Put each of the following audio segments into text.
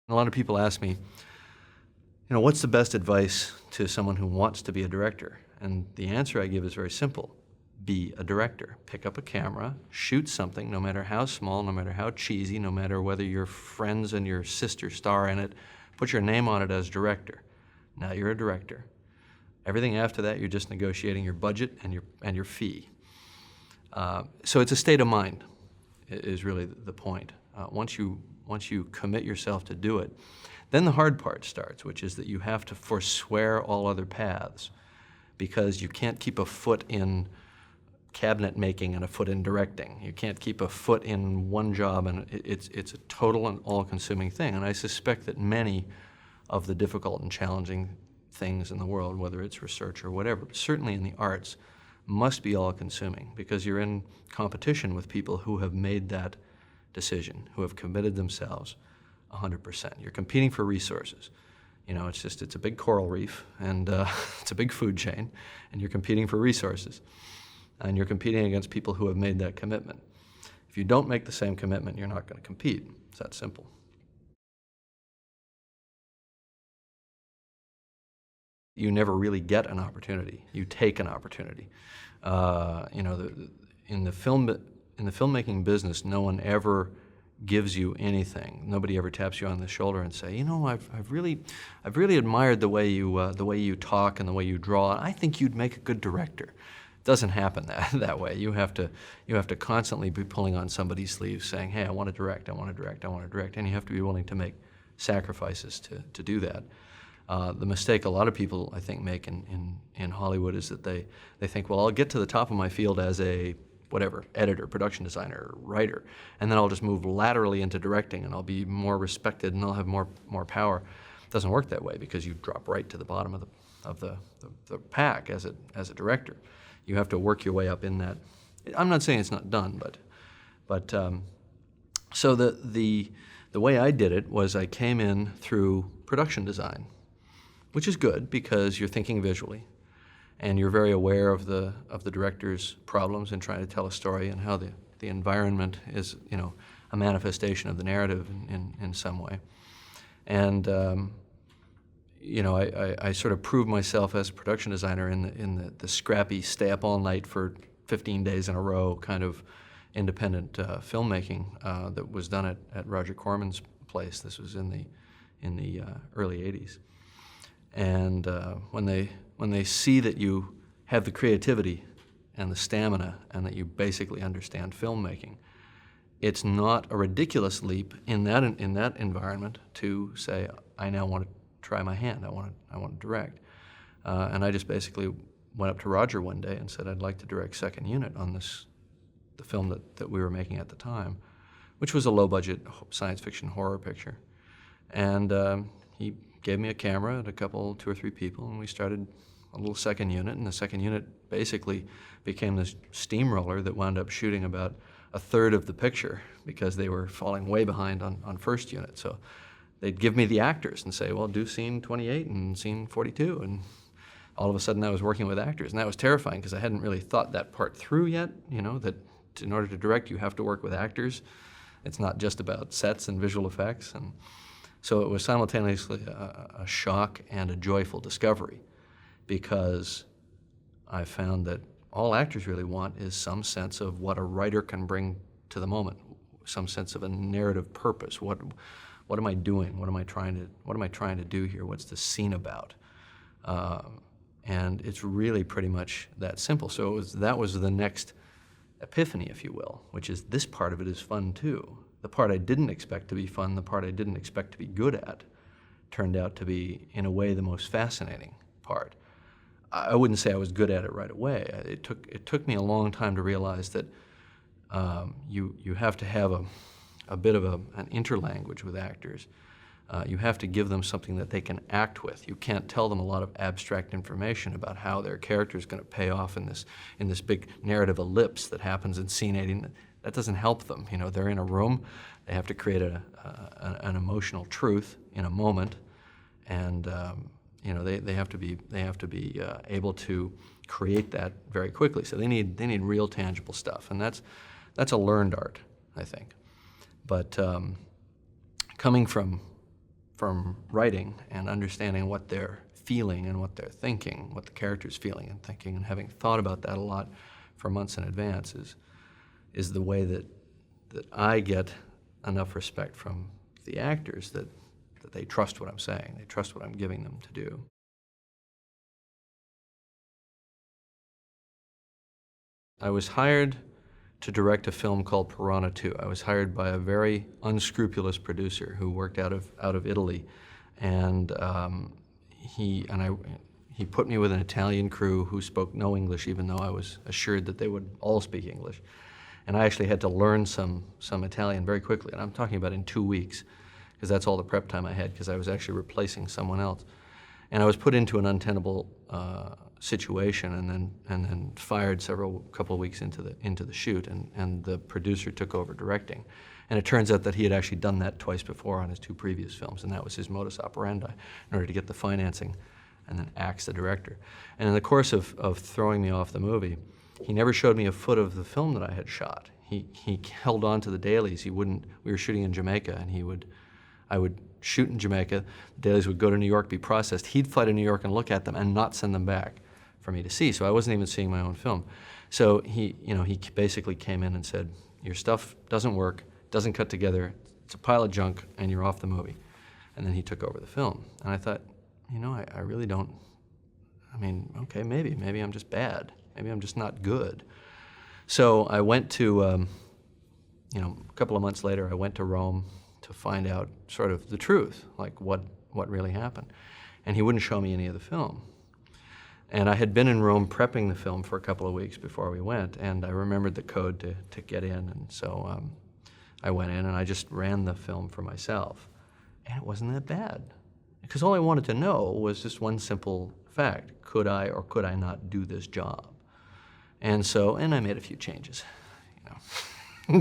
A lot of people ask me, what's the best advice to someone who wants to be a director? And the answer I give is very simple. Be a director. Pick up a camera, shoot something, no matter how small, no matter how cheesy, no matter whether your friends and your sister star in it, put your name on it as director. Now you're a director. Everything after that, you're just negotiating your budget and your fee. So it's a state of mind is really the point. Once you commit yourself to do it, then the hard part starts, which is that you have to forswear all other paths, because you can't keep a foot in cabinet making and a foot in directing. You can't keep a foot in one job, and it's a total and all-consuming thing. And I suspect that many of the difficult and challenging things in the world, whether it's research or whatever, but certainly in the arts, must be all-consuming, because you're in competition with people who have made that decision, who have committed themselves 100%. You're competing for resources. It's a big coral reef, and it's a big food chain, and you're competing for resources. And you're competing against people who have made that commitment. If you don't make the same commitment, you're not going to compete. It's that simple. You never really get an opportunity. You take an opportunity. In the filmmaking business, no one ever gives you anything. Nobody ever taps you on the shoulder and say, I've really admired the way you talk and the way you draw. I think you'd make a good director. It doesn't happen that way. You have to constantly be pulling on somebody's sleeve, saying, hey, I want to direct, I want to direct, I want to direct, and you have to be willing to make sacrifices to do that. The mistake a lot of people, I think, make in Hollywood is that they think, well, I'll get to the top of my field as a whatever, editor, production designer, writer, and then I'll just move laterally into directing, and I'll be more respected, and I'll have more power. It doesn't work that way, because you drop right to the bottom of the pack as a director. You have to work your way up in that. I'm not saying it's not done, but so the way I did it was I came in through production design, which is good because you're thinking visually, and you're very aware of the director's problems in trying to tell a story, and how the environment is a manifestation of the narrative in some way. And I sort of proved myself as a production designer in the scrappy, stay up all night for 15 days in a row kind of independent filmmaking that was done at Roger Corman's place. This was in the early '80s. And when they see that you have the creativity and the stamina, and that you basically understand filmmaking, it's not a ridiculous leap in that environment to say, I now want to try my hand. I want to direct. And I just basically went up to Roger one day and said, I'd like to direct second unit on the film that we were making at the time, which was a low-budget science fiction horror picture. And he gave me a camera and two or three people, and we started a little second unit, and the second unit basically became this steamroller that wound up shooting about a third of the picture, because they were falling way behind on first unit. So they'd give me the actors and say, well, do scene 28 and scene 42, and all of a sudden I was working with actors, and that was terrifying, because I hadn't really thought that part through yet, that in order to direct you have to work with actors. It's not just about sets and visual effects. And so it was simultaneously a shock and a joyful discovery, because I found that all actors really want is some sense of what a writer can bring to the moment, some sense of a narrative purpose. What am I doing? What am I trying to do here? What's the scene about? And it's really pretty much that simple. So that was the next epiphany, if you will, which is this part of it is fun too. The part I didn't expect to be fun, the part I didn't expect to be good at, turned out to be, in a way, the most fascinating part. I wouldn't say I was good at it right away. It took me a long time to realize that you have to have a bit of an interlanguage with actors. You have to give them something that they can act with. You can't tell them a lot of abstract information about how their character is going to pay off in this big narrative ellipse that happens in scene 80. That doesn't help them. They're in a room. They have to create an emotional truth in a moment, and they have to be able to create that very quickly. So they need real tangible stuff, and that's a learned art, I think. But coming from from writing and understanding what they're feeling and what they're thinking, what the character's feeling and thinking, and having thought about that a lot for months in advance is the way that I get enough respect from the actors that they trust what I'm saying, they trust what I'm giving them to do. I was hired to direct a film called Piranha 2. I was hired by a very unscrupulous producer who worked out of Italy, and he put me with an Italian crew who spoke no English, even though I was assured that they would all speak English. And I actually had to learn some Italian very quickly, and I'm talking about in 2 weeks, because that's all the prep time I had, because I was actually replacing someone else. And I was put into an untenable situation, and then fired couple of weeks into the shoot, and the producer took over directing. And it turns out that he had actually done that twice before on his 2 previous films, and that was his modus operandi in order to get the financing and then axe the director. And in the course of throwing me off the movie, he never showed me a foot of the film that I had shot. He held on to the dailies. We were shooting in Jamaica, and I would shoot in Jamaica, the dailies would go to New York, be processed. He'd fly to New York and look at them and not send them back for me to see, so I wasn't even seeing my own film. So he basically came in and said, your stuff doesn't work, doesn't cut together, it's a pile of junk, and you're off the movie. And then he took over the film. And I thought, I really don't, okay, maybe I'm just bad. Maybe I'm just not good. So I went to, a couple of months later, I went to Rome to find out sort of the truth, like what really happened. And he wouldn't show me any of the film. And I had been in Rome prepping the film for a couple of weeks before we went, and I remembered the code to get in, and so I went in and I just ran the film for myself. And it wasn't that bad. Because all I wanted to know was just one simple fact: could I or could I not do this job? And I made a few changes,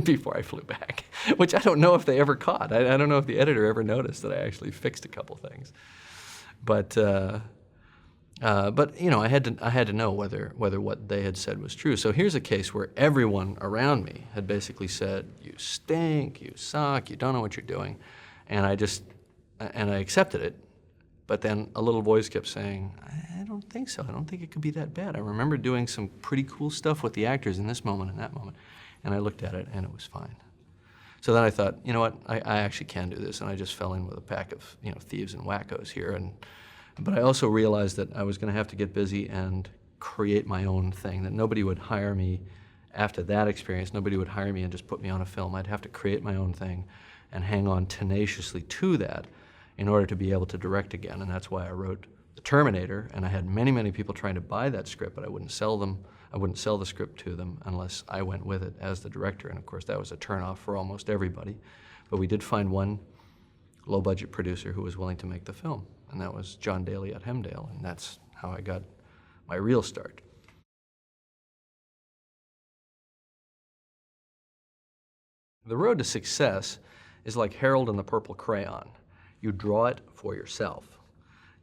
before I flew back, which I don't know if they ever caught. I don't know if the editor ever noticed that I actually fixed a couple things. But I had to know whether what they had said was true. So here's a case where everyone around me had basically said, "You stink, you suck, you don't know what you're doing," and I accepted it. But then a little voice kept saying, "I don't think so. I don't think it could be that bad. I remember doing some pretty cool stuff with the actors in this moment and that moment," and I looked at it and it was fine. So then I thought, you know what? I actually can do this, and I just fell in with a pack of thieves and wackos here. But I also realized that I was going to have to get busy and create my own thing, that nobody would hire me after that experience. Nobody would hire me and just put me on a film. I'd have to create my own thing and hang on tenaciously to that in order to be able to direct again. And that's why I wrote The Terminator, and I had many, many people trying to buy that script, but I wouldn't sell them. I wouldn't sell the script to them unless I went with it as the director. And of course, that was a turnoff for almost everybody. But we did find one low-budget producer who was willing to make the film, and that was John Daly at Hemdale, and that's how I got my real start. The road to success is like Harold and the Purple Crayon. You draw it for yourself.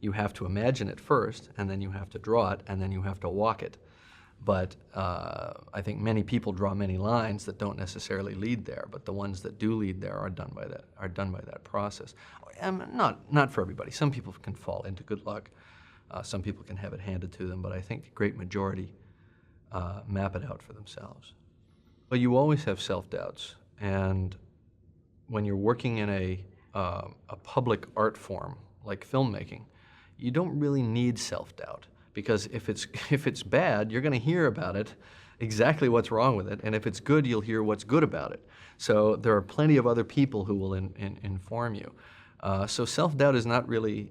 You have to imagine it first, and then you have to draw it, and then you have to walk it. But I think many people draw many lines that don't necessarily lead there, but the ones that do lead there are done by that process. Not for everybody. Some people can fall into good luck. Some people can have it handed to them, but I think the great majority map it out for themselves. But you always have self-doubts, and when you're working in a public art form like filmmaking, you don't really need self-doubt. Because if it's bad, you're going to hear about it, exactly what's wrong with it, and if it's good, you'll hear what's good about it. So there are plenty of other people who will inform you. So self-doubt is not really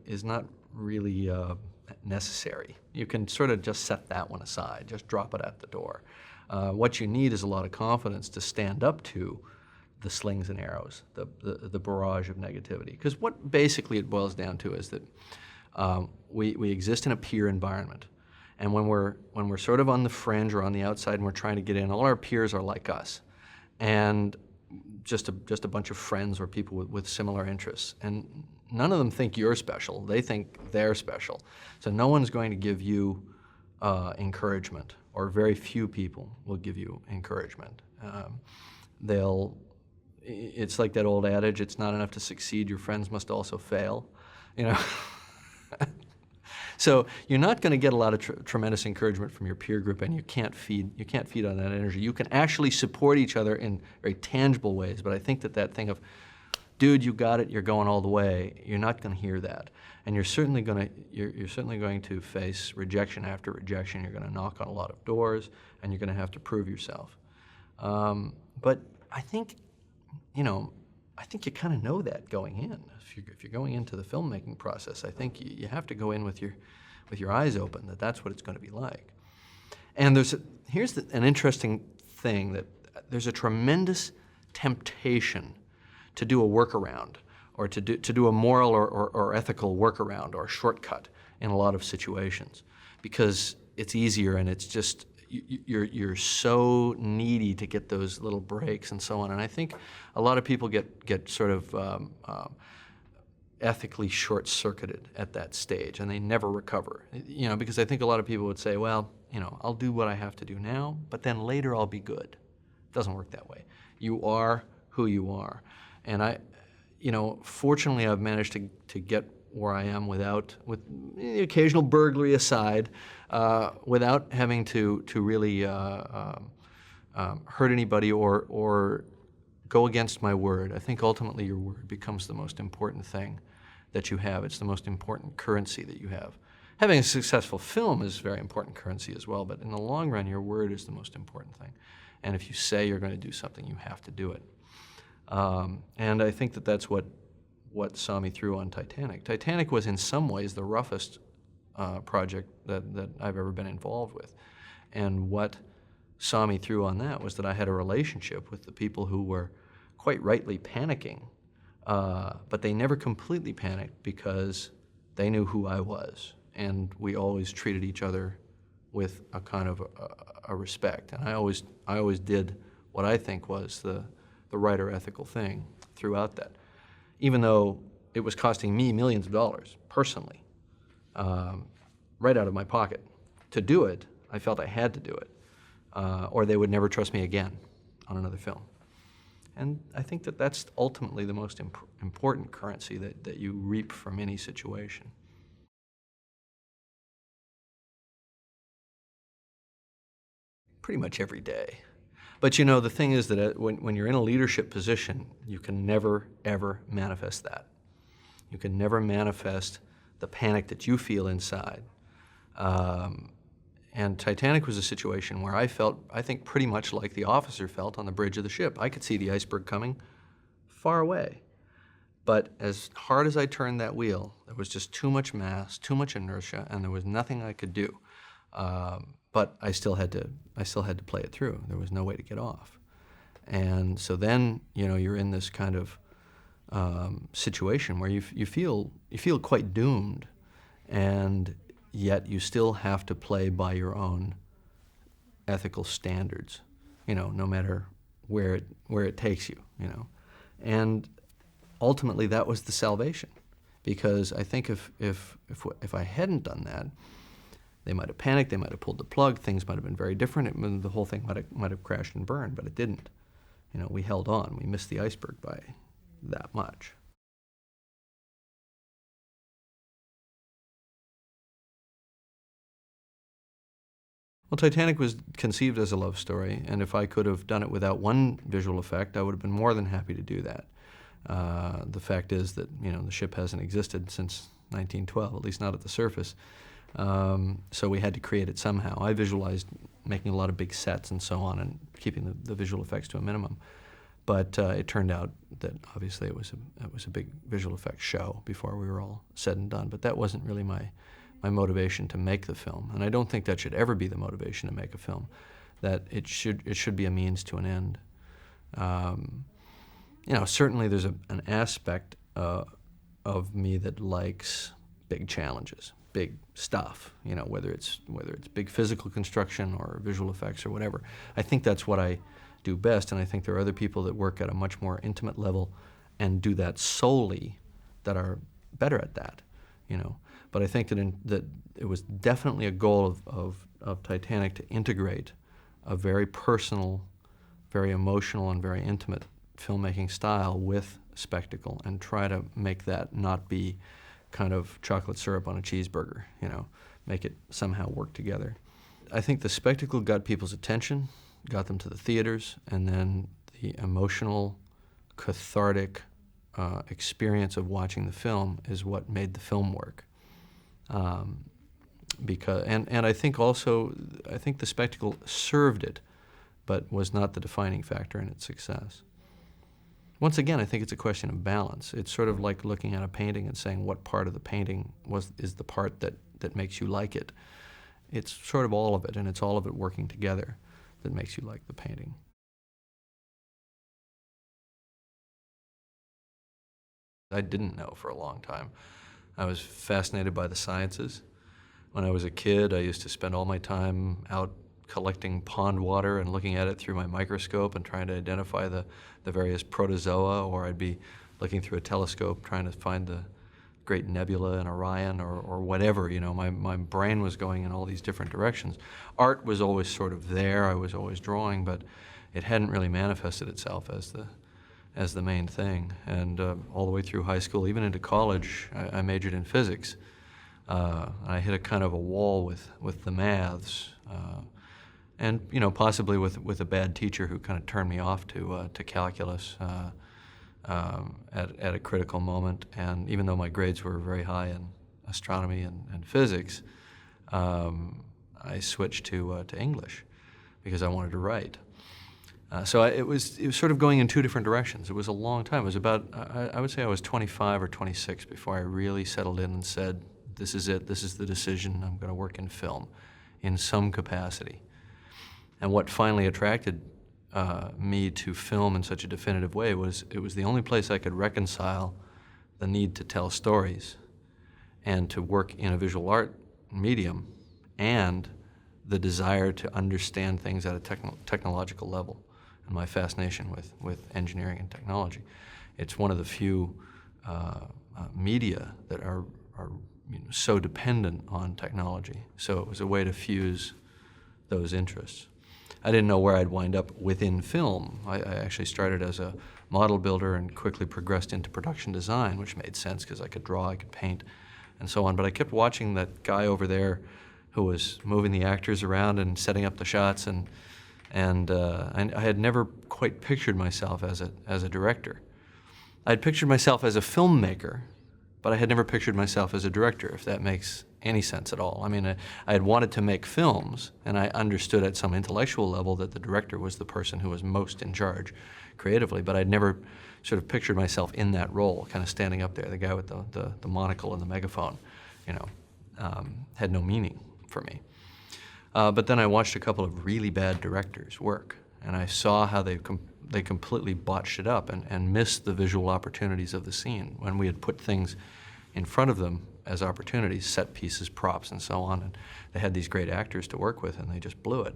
necessary. You can sort of just set that one aside, just drop it at the door. What you need is a lot of confidence to stand up to the slings and arrows, the barrage of negativity. Because what basically it boils down to is that we exist in a peer environment, and when we're sort of on the fringe or on the outside and we're trying to get in, all our peers are like us, and just a bunch of friends or people with similar interests, and none of them think you're special. They think they're special. So no one's going to give you encouragement, or very few people will give you encouragement. it's like that old adage, it's not enough to succeed, your friends must also fail, you know? So you're not going to get a lot of tremendous encouragement from your peer group, and you can't feed on that energy. You can actually support each other in very tangible ways, but I think that thing of, dude, you got it, you're going all the way, you're not going to hear that. And you're certainly going to face rejection after rejection. You're going to knock on a lot of doors, and you're going to have to prove yourself. But I think, I think you kind of know that going in. If you're going into the filmmaking process, I think you have to go in with your eyes open, that's what it's going to be like. And here's an interesting thing, that there's a tremendous temptation to do a workaround, or to do a moral or ethical workaround or shortcut in a lot of situations, because it's easier, and it's just, you're so needy to get those little breaks and so on. And I think a lot of people get sort of ethically short-circuited at that stage, and they never recover. Because I think a lot of people would say, well, I'll do what I have to do now, but then later I'll be good. It doesn't work that way. You are who you are. And fortunately, I've managed to get where I am with the occasional burglary aside, without having to really hurt anybody or go against my word. I think ultimately your word becomes the most important thing that you have. It's the most important currency that you have. Having a successful film is very important currency as well, but in the long run, your word is the most important thing. And if you say you're going to do something, you have to do it. And I think that's what saw me through on Titanic. Titanic was in some ways the roughest project that I've ever been involved with. And what saw me through on that was that I had a relationship with the people who were quite rightly panicking, but they never completely panicked because they knew who I was. And we always treated each other with a kind of a respect. And I always did what I think was the right or ethical thing throughout that, even though it was costing me millions of dollars personally, right out of my pocket. To do it, I felt I had to do it, or they would never trust me again on another film. And I think that's ultimately the most important currency that you reap from any situation. Pretty much every day. But the thing is that when you're in a leadership position, you can never, ever manifest that. You can never manifest the panic that you feel inside. And Titanic was a situation where I felt, I think, pretty much like the officer felt on the bridge of the ship. I could see the iceberg coming far away. But as hard as I turned that wheel, there was just too much mass, too much inertia, and there was nothing I could do. But I still had to play it through. There was no way to get off. And so then, you're in this kind of situation where you feel quite doomed, and yet you still have to play by your own ethical standards, no matter where it takes you, And ultimately, that was the salvation, because I think if I hadn't done that, they might have panicked, they might have pulled the plug, things might have been very different, the whole thing might have crashed and burned, but it didn't. We held on, we missed the iceberg by that much. Well, Titanic was conceived as a love story, and if I could have done it without one visual effect, I would have been more than happy to do that. The fact is that, the ship hasn't existed since 1912, at least not at the surface. So we had to create it somehow. I visualized making a lot of big sets and so on, and keeping the visual effects to a minimum. But it turned out that obviously it was a big visual effects show before we were all said and done. But that wasn't really my motivation to make the film, and I don't think that should ever be the motivation to make a film. That it should be a means to an end. Certainly there's an aspect of me that likes big challenges, big stuff, whether it's big physical construction or visual effects or whatever. I think that's what I do best, and I think there are other people that work at a much more intimate level and do that solely that are better at that, But I think that it was definitely a goal of Titanic to integrate a very personal, very emotional, and very intimate filmmaking style with spectacle and try to make that not be kind of chocolate syrup on a cheeseburger, make it somehow work together. I think the spectacle got people's attention, got them to the theaters, and then the emotional, cathartic experience of watching the film is what made the film work. And I think also, the spectacle served it, but was not the defining factor in its success. Once again, I think it's a question of balance. It's sort of like looking at a painting and saying what part of the painting is the part that makes you like it. It's sort of all of it, and it's all of it working together that makes you like the painting. I didn't know for a long time. I was fascinated by the sciences. When I was a kid, I used to spend all my time out collecting pond water and looking at it through my microscope and trying to identify the various protozoa, or I'd be looking through a telescope trying to find the great nebula in Orion or whatever. My brain was going in all these different directions. Art was always sort of there. I was always drawing, but it hadn't really manifested itself as the main thing. And all the way through high school, even into college, I majored in physics. I hit a kind of a wall with the maths, and possibly with a bad teacher who kind of turned me off to calculus at a critical moment. And even though my grades were very high in astronomy and physics, I switched to English because I wanted to write. So it was sort of going in two different directions. It was a long time. It was about, I would say I was 25 or 26 before I really settled in and said, this is it, this is the decision, I'm going to work in film in some capacity. And what finally attracted me to film in such a definitive way was it was the only place I could reconcile the need to tell stories and to work in a visual art medium and the desire to understand things at a technological level, and my fascination with engineering and technology. It's one of the few media that are so dependent on technology. So it was a way to fuse those interests. I didn't know where I'd wind up within film. I actually started as a model builder and quickly progressed into production design, which made sense because I could draw, I could paint, and so on. But I kept watching that guy over there who was moving the actors around and setting up the shots, and I had never quite pictured myself as a director. I had pictured myself as a filmmaker, but I had never pictured myself as a director, if that makes any sense at all. I mean, I had wanted to make films, and I understood at some intellectual level that the director was the person who was most in charge creatively, but I'd never sort of pictured myself in that role, kind of standing up there, the guy with the monocle and the megaphone, had no meaning for me. But then I watched a couple of really bad directors work, and I saw how they completely botched it up and missed the visual opportunities of the scene when we had put things in front of them as opportunities, set pieces, props, and so on. And they had these great actors to work with, and they just blew it.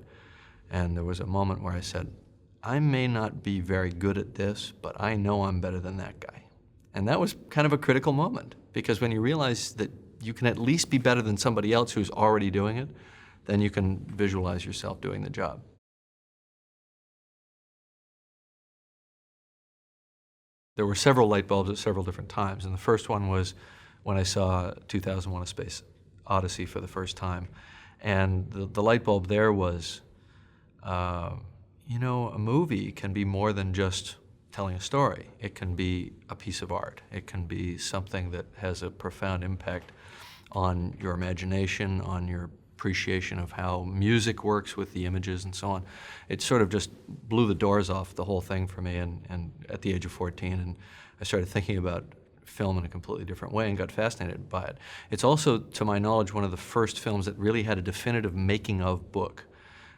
And there was a moment where I said, I may not be very good at this, but I know I'm better than that guy. And that was kind of a critical moment, because when you realize that you can at least be better than somebody else who's already doing it, then you can visualize yourself doing the job. There were several light bulbs at several different times, and the first one was when I saw 2001: A Space Odyssey for the first time. And the light bulb there was, a movie can be more than just telling a story. It can be a piece of art. It can be something that has a profound impact on your imagination, on your appreciation of how music works with the images and so on. It sort of just blew the doors off the whole thing for me and at the age of 14, and I started thinking about film in a completely different way and got fascinated by it. It's also, to my knowledge, one of the first films that really had a definitive making of book.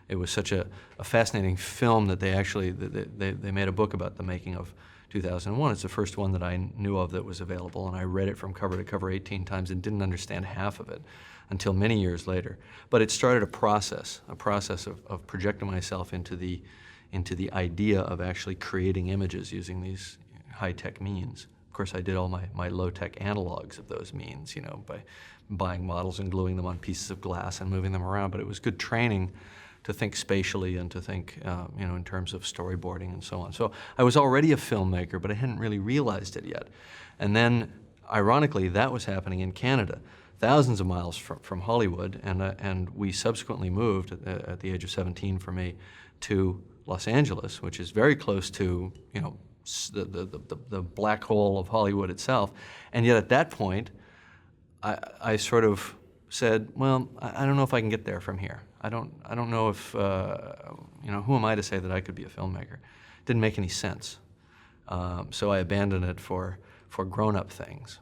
It was such a fascinating film that they made a book about the making of 2001. It's the first one that I knew of that was available, and I read it from cover to cover 18 times and didn't understand half of it until many years later. But it started a process of projecting myself into the idea of actually creating images using these high-tech means. Of course, I did all my low-tech analogs of those means, by buying models and gluing them on pieces of glass and moving them around, but it was good training to think spatially and to think, in terms of storyboarding and so on. So I was already a filmmaker, but I hadn't really realized it yet. And then, ironically, that was happening in Canada, thousands of miles from Hollywood, and we subsequently moved at the age of 17 for me to Los Angeles, which is very close to, the black hole of Hollywood itself. And yet at that point, I sort of said, well, I don't know if I can get there from here. I don't know if, who am I to say that I could be a filmmaker? Didn't make any sense. So I abandoned it for grown-up things,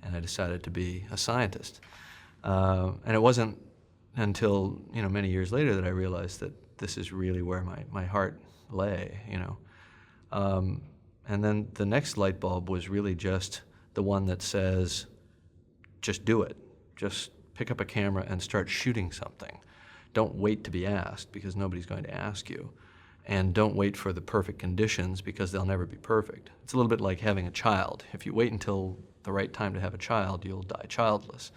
and I decided to be a scientist. And it wasn't until, many years later that I realized that this is really where my heart lay, And then the next light bulb was really just the one that says, just do it. Just pick up a camera and start shooting something. Don't wait to be asked, because nobody's going to ask you. And don't wait for the perfect conditions, because they'll never be perfect. It's a little bit like having a child. If you wait until the right time to have a child, you'll die childless.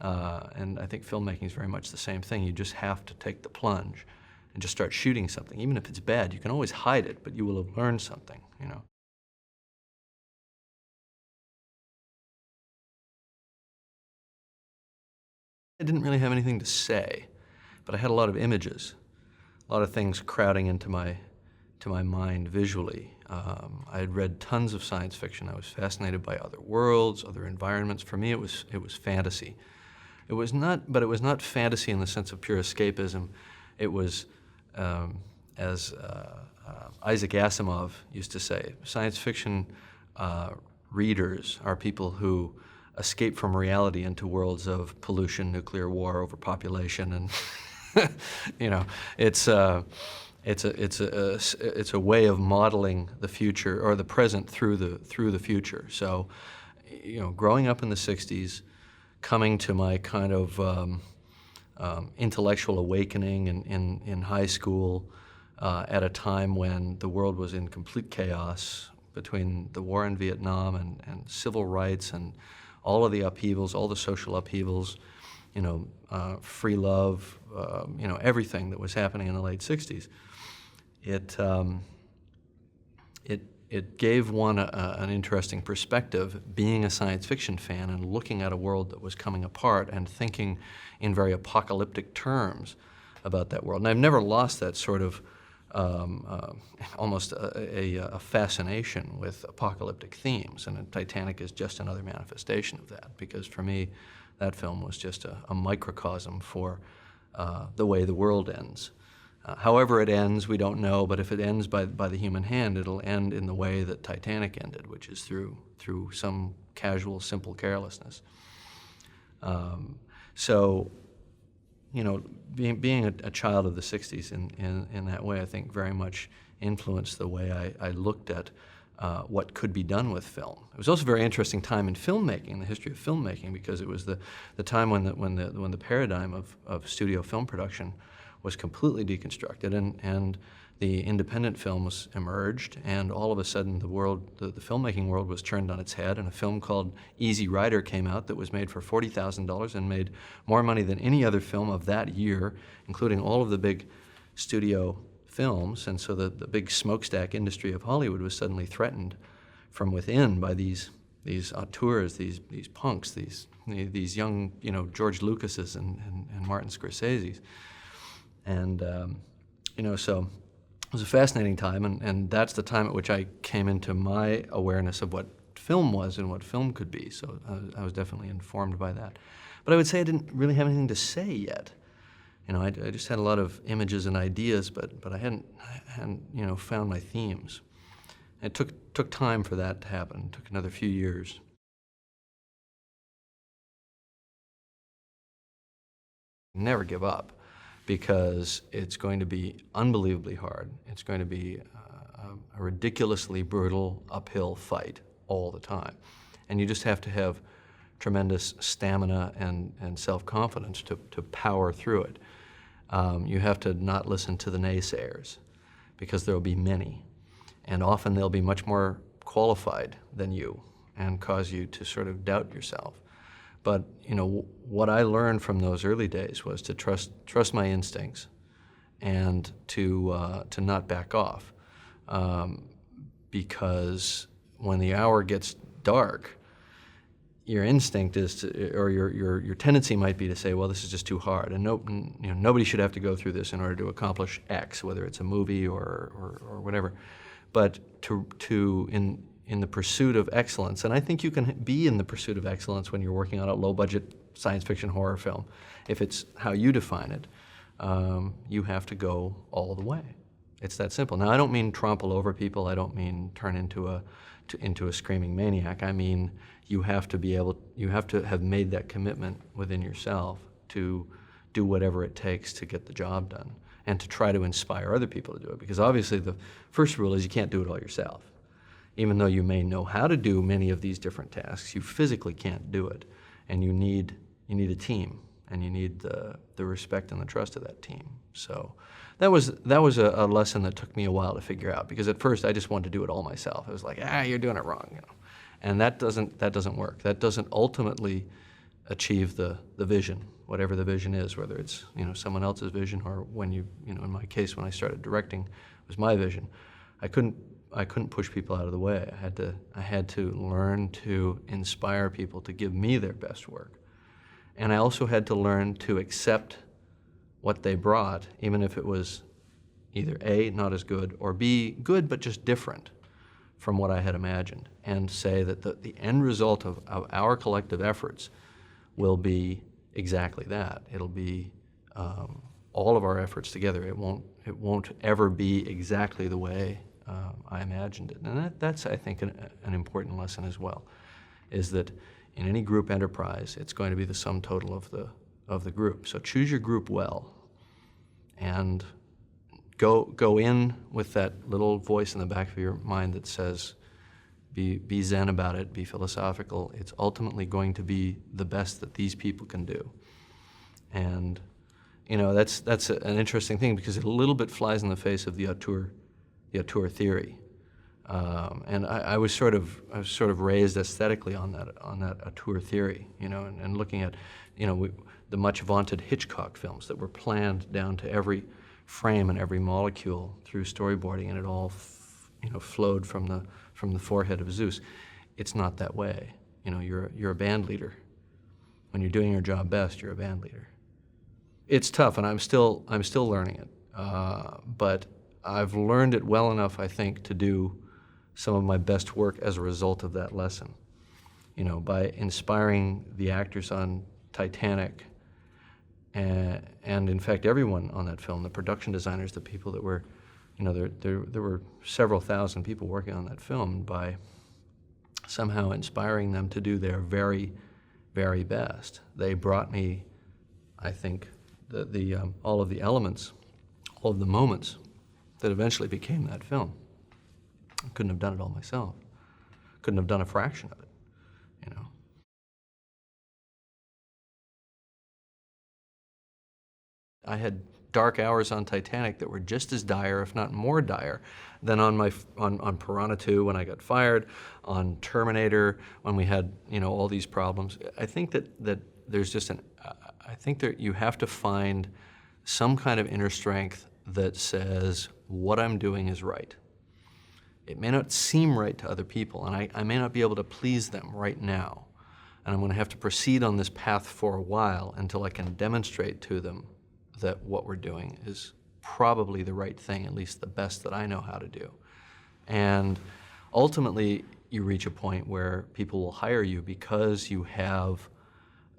And I think filmmaking is very much the same thing. You just have to take the plunge and just start shooting something. Even if it's bad, you can always hide it, but you will have learned something, I didn't really have anything to say, but I had a lot of images, a lot of things crowding into my mind visually. I had read tons of science fiction. I was fascinated by other worlds, other environments. For me, it was fantasy. It was not fantasy in the sense of pure escapism. It was, as Isaac Asimov used to say, science fiction readers are people who escape from reality into worlds of pollution, nuclear war, overpopulation, and it's a way of modeling the future or the present through the future. So, growing up in the '60s, coming to my kind of intellectual awakening in high school at a time when the world was in complete chaos between the war in Vietnam and civil rights and all of the upheavals, all the social upheavals, free love, everything that was happening in the late '60s. It gave one an interesting perspective, being a science fiction fan and looking at a world that was coming apart and thinking in very apocalyptic terms about that world. And I've never lost that sort of almost a fascination with apocalyptic themes, and Titanic is just another manifestation of that, because for me, that film was just a microcosm for the way the world ends. However it ends, we don't know, but if it ends by the human hand, it'll end in the way that Titanic ended, which is through some casual, simple carelessness. So, being a child of the '60s in that way, I think very much influenced the way I looked at what could be done with film. It was also a very interesting time in filmmaking, the history of filmmaking, because it was the time when the paradigm of studio film production was completely deconstructed, and the independent films emerged, and all of a sudden the filmmaking world was turned on its head, and a film called Easy Rider came out that was made for $40,000 and made more money than any other film of that year, including all of the big studio films. And so the big smokestack industry of Hollywood was suddenly threatened from within by these auteurs, these punks, these young, George Lucases and Martin Scorseses. And, so it was a fascinating time, and that's the time at which I came into my awareness of what film was and what film could be. So I was definitely informed by that. But I would say I didn't really have anything to say yet. I just had a lot of images and ideas, but I hadn't found my themes. It took time for that to happen. It took another few years. Never give up, because it's going to be unbelievably hard. It's going to be a ridiculously brutal uphill fight all the time. And you just have to have tremendous stamina and self-confidence to power through it. You have to not listen to the naysayers, because there will be many. And often they'll be much more qualified than you and cause you to sort of doubt yourself. But what I learned from those early days was to trust my instincts and to not back off, because when the hour gets dark, your instinct is to, or your tendency might be to say, well, this is just too hard, and nobody should have to go through this in order to accomplish X, whether it's a movie or whatever. But in the pursuit of excellence, and I think you can be in the pursuit of excellence when you're working on a low-budget science fiction horror film, if it's how you define it, you have to go all the way. It's that simple. Now, I don't mean trample over people. I don't mean turn into a screaming maniac. I mean you have to have made that commitment within yourself to do whatever it takes to get the job done and to try to inspire other people to do it. Because obviously the first rule is you can't do it all yourself. Even though you may know how to do many of these different tasks, you physically can't do it. And you need a team, and you need the respect and the trust of that team. So that was a lesson that took me a while to figure out, because at first I just wanted to do it all myself. I was like, you're doing it wrong, And that doesn't work. That doesn't ultimately achieve the vision, whatever the vision is, whether it's someone else's vision or when in my case when I started directing, it was my vision. I couldn't push people out of the way. I had to learn to inspire people to give me their best work. And I also had to learn to accept what they brought, even if it was either A, not as good, or B, good but just different from what I had imagined, and say that the end result of our collective efforts will be exactly that. It'll be all of our efforts together. It won't ever be exactly the way I imagined it. And that's I think, an important lesson as well, is that in any group enterprise, it's going to be the sum total of the group. So choose your group well, and go in with that little voice in the back of your mind that says, be zen about it, be philosophical. It's ultimately going to be the best that these people can do. And that's an interesting thing, because it a little bit flies in the face of the auteur theory. And I was sort of raised aesthetically on that auteur theory, and looking at the much vaunted Hitchcock films that were planned down to every frame and every molecule through storyboarding, and it all flowed from the forehead of Zeus. It's not that way. You're a band leader. When you're doing your job best, you're a band leader. It's tough, and I'm still learning it. But I've learned it well enough, I think, to do some of my best work as a result of that lesson. By inspiring the actors on Titanic, and in fact everyone on that film, the production designers, the people that were, there were several thousand people working on that film, by somehow inspiring them to do their very, very best. They brought me, I think, all of the elements, all of the moments that eventually became that film. I couldn't have done it all myself. Couldn't have done a fraction of it, I had dark hours on Titanic that were just as dire, if not more dire, than on Piranha 2 when I got fired, on Terminator when we had all these problems. I think that there's just I think that you have to find some kind of inner strength that says what I'm doing is right. It may not seem right to other people, and I may not be able to please them right now, and I'm going to have to proceed on this path for a while until I can demonstrate to them that what we're doing is probably the right thing, at least the best that I know how to do. And ultimately, you reach a point where people will hire you because you have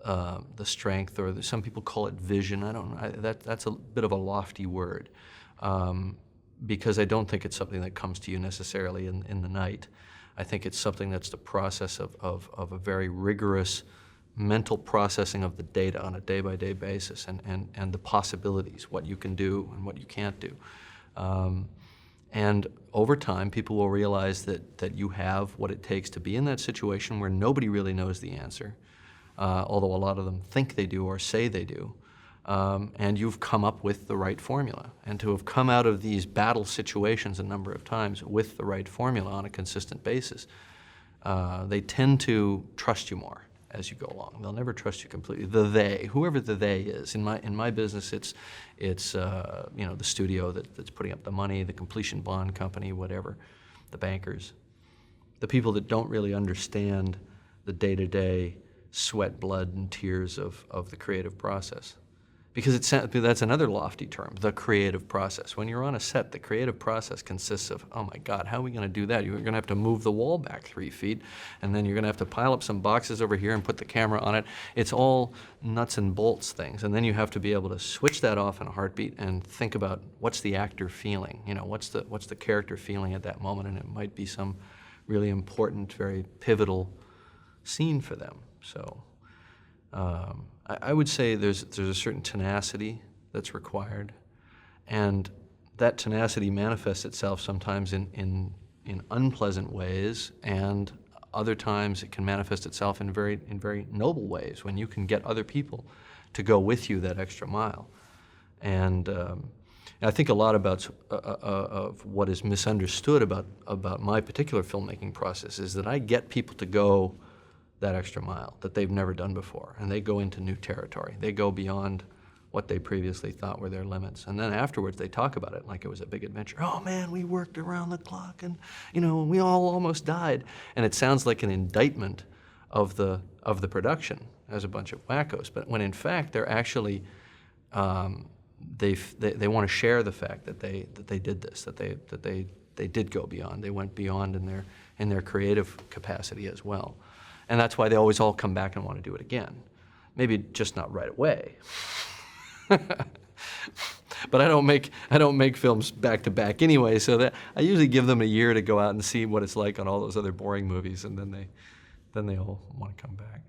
the strength, or some people call it vision. I don't know. That's a bit of a lofty word, because I don't think it's something that comes to you necessarily in the night. I think it's something that's the process of a very rigorous mental processing of the data on a day-by-day basis, and the possibilities, what you can do and what you can't do. And over time, people will realize that you have what it takes to be in that situation where nobody really knows the answer, although a lot of them think they do or say they do. And you've come up with the right formula. And to have come out of these battle situations a number of times with the right formula on a consistent basis, they tend to trust you more. as you go along. They'll never trust you completely. The they, whoever the they is. In my business, it's you know, the studio that's putting up the money, the completion bond company, whatever, the bankers, the people that don't really understand the day-to-day sweat, blood, and tears of the creative process. Because that's another lofty term, the creative process. When you're on a set, the creative process consists of, oh my God, how are we going to do that? You're going to have to move the wall back 3 feet, and then you're going to have to pile up some boxes over here and put the camera on it. It's all nuts and bolts things, and then you have to be able to switch that off in a heartbeat and think about what's the actor feeling, you know, what's the character feeling at that moment, and it might be some really important, very pivotal scene for them. So. I would say there's a certain tenacity that's required, and that tenacity manifests itself sometimes in unpleasant ways, and other times it can manifest itself in very noble ways when you can get other people to go with you that extra mile. And I think a lot about of what is misunderstood about my particular filmmaking process is that I get people to go that extra mile that they've never done before, and they go into new territory. They go beyond what they previously thought were their limits, and then afterwards they talk about it like it was a big adventure. Oh man, we worked around the clock, and you know, we all almost died. And it sounds like an indictment of the production as a bunch of wackos, but when in fact they're actually they want to share the fact that they did this, that they did go beyond. They went beyond in their creative capacity as well. And that's why they always all come back and want to do it again. Maybe just not right away. But I don't make films back to back anyway, so that I usually give them a year to go out and see what it's like on all those other boring movies, and then they all want to come back.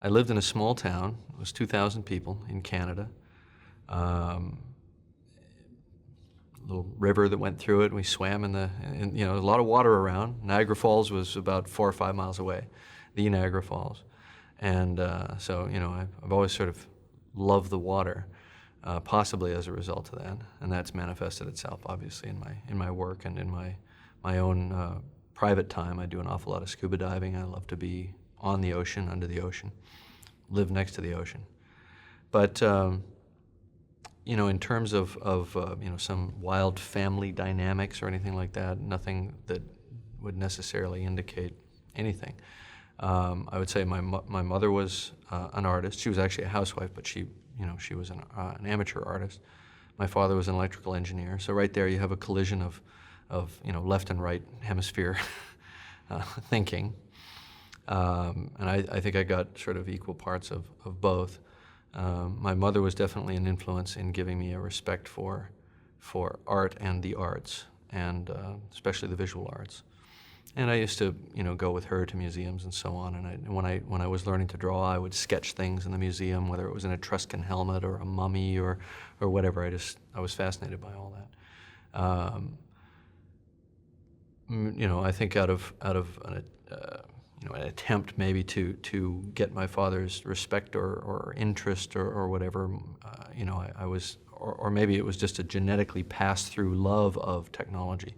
I lived in a small town. It was 2,000 people in Canada. Little river that went through it. We swam in you know, a lot of water around. Niagara Falls was about 4 or 5 miles away, the Niagara Falls. And so, you know, I've always sort of loved the water, possibly as a result of that. And that's manifested itself, obviously, in my work and in my own private time. I do an awful lot of scuba diving. I love to be on the ocean, under the ocean, live next to the ocean. But you know, in terms of you know, some wild family dynamics or anything like that, nothing that would necessarily indicate anything. I would say my mother was an artist. She was actually a housewife, but she was an amateur artist. My father was an electrical engineer. So right there, you have a collision of you know, left and right hemisphere thinking, and I think I got sort of equal parts of both. My mother was definitely an influence in giving me a respect for art and the arts, and especially the visual arts. And I used to, you know, go with her to museums and so on. And when I was learning to draw, I would sketch things in the museum, whether it was an Etruscan helmet or a mummy or whatever. I was fascinated by all that. You know, I think out of an you know, an attempt maybe to get my father's respect or interest or whatever, you know, I was, or maybe it was just a genetically passed through love of technology.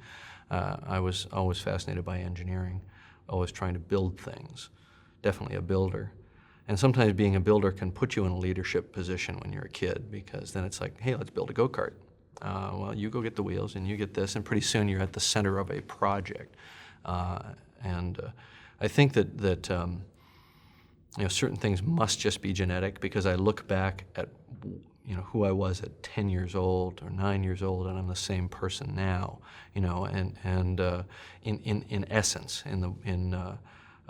I was always fascinated by engineering, always trying to build things, definitely a builder. And sometimes being a builder can put you in a leadership position when you're a kid, because then it's like, hey, let's build a go-kart. Well, you go get the wheels and you get this, and pretty soon you're at the center of a project. I think that you know, certain things must just be genetic, because I look back at, you know, who I was at 10 years old or 9 years old, and I'm the same person now, you know, and in essence,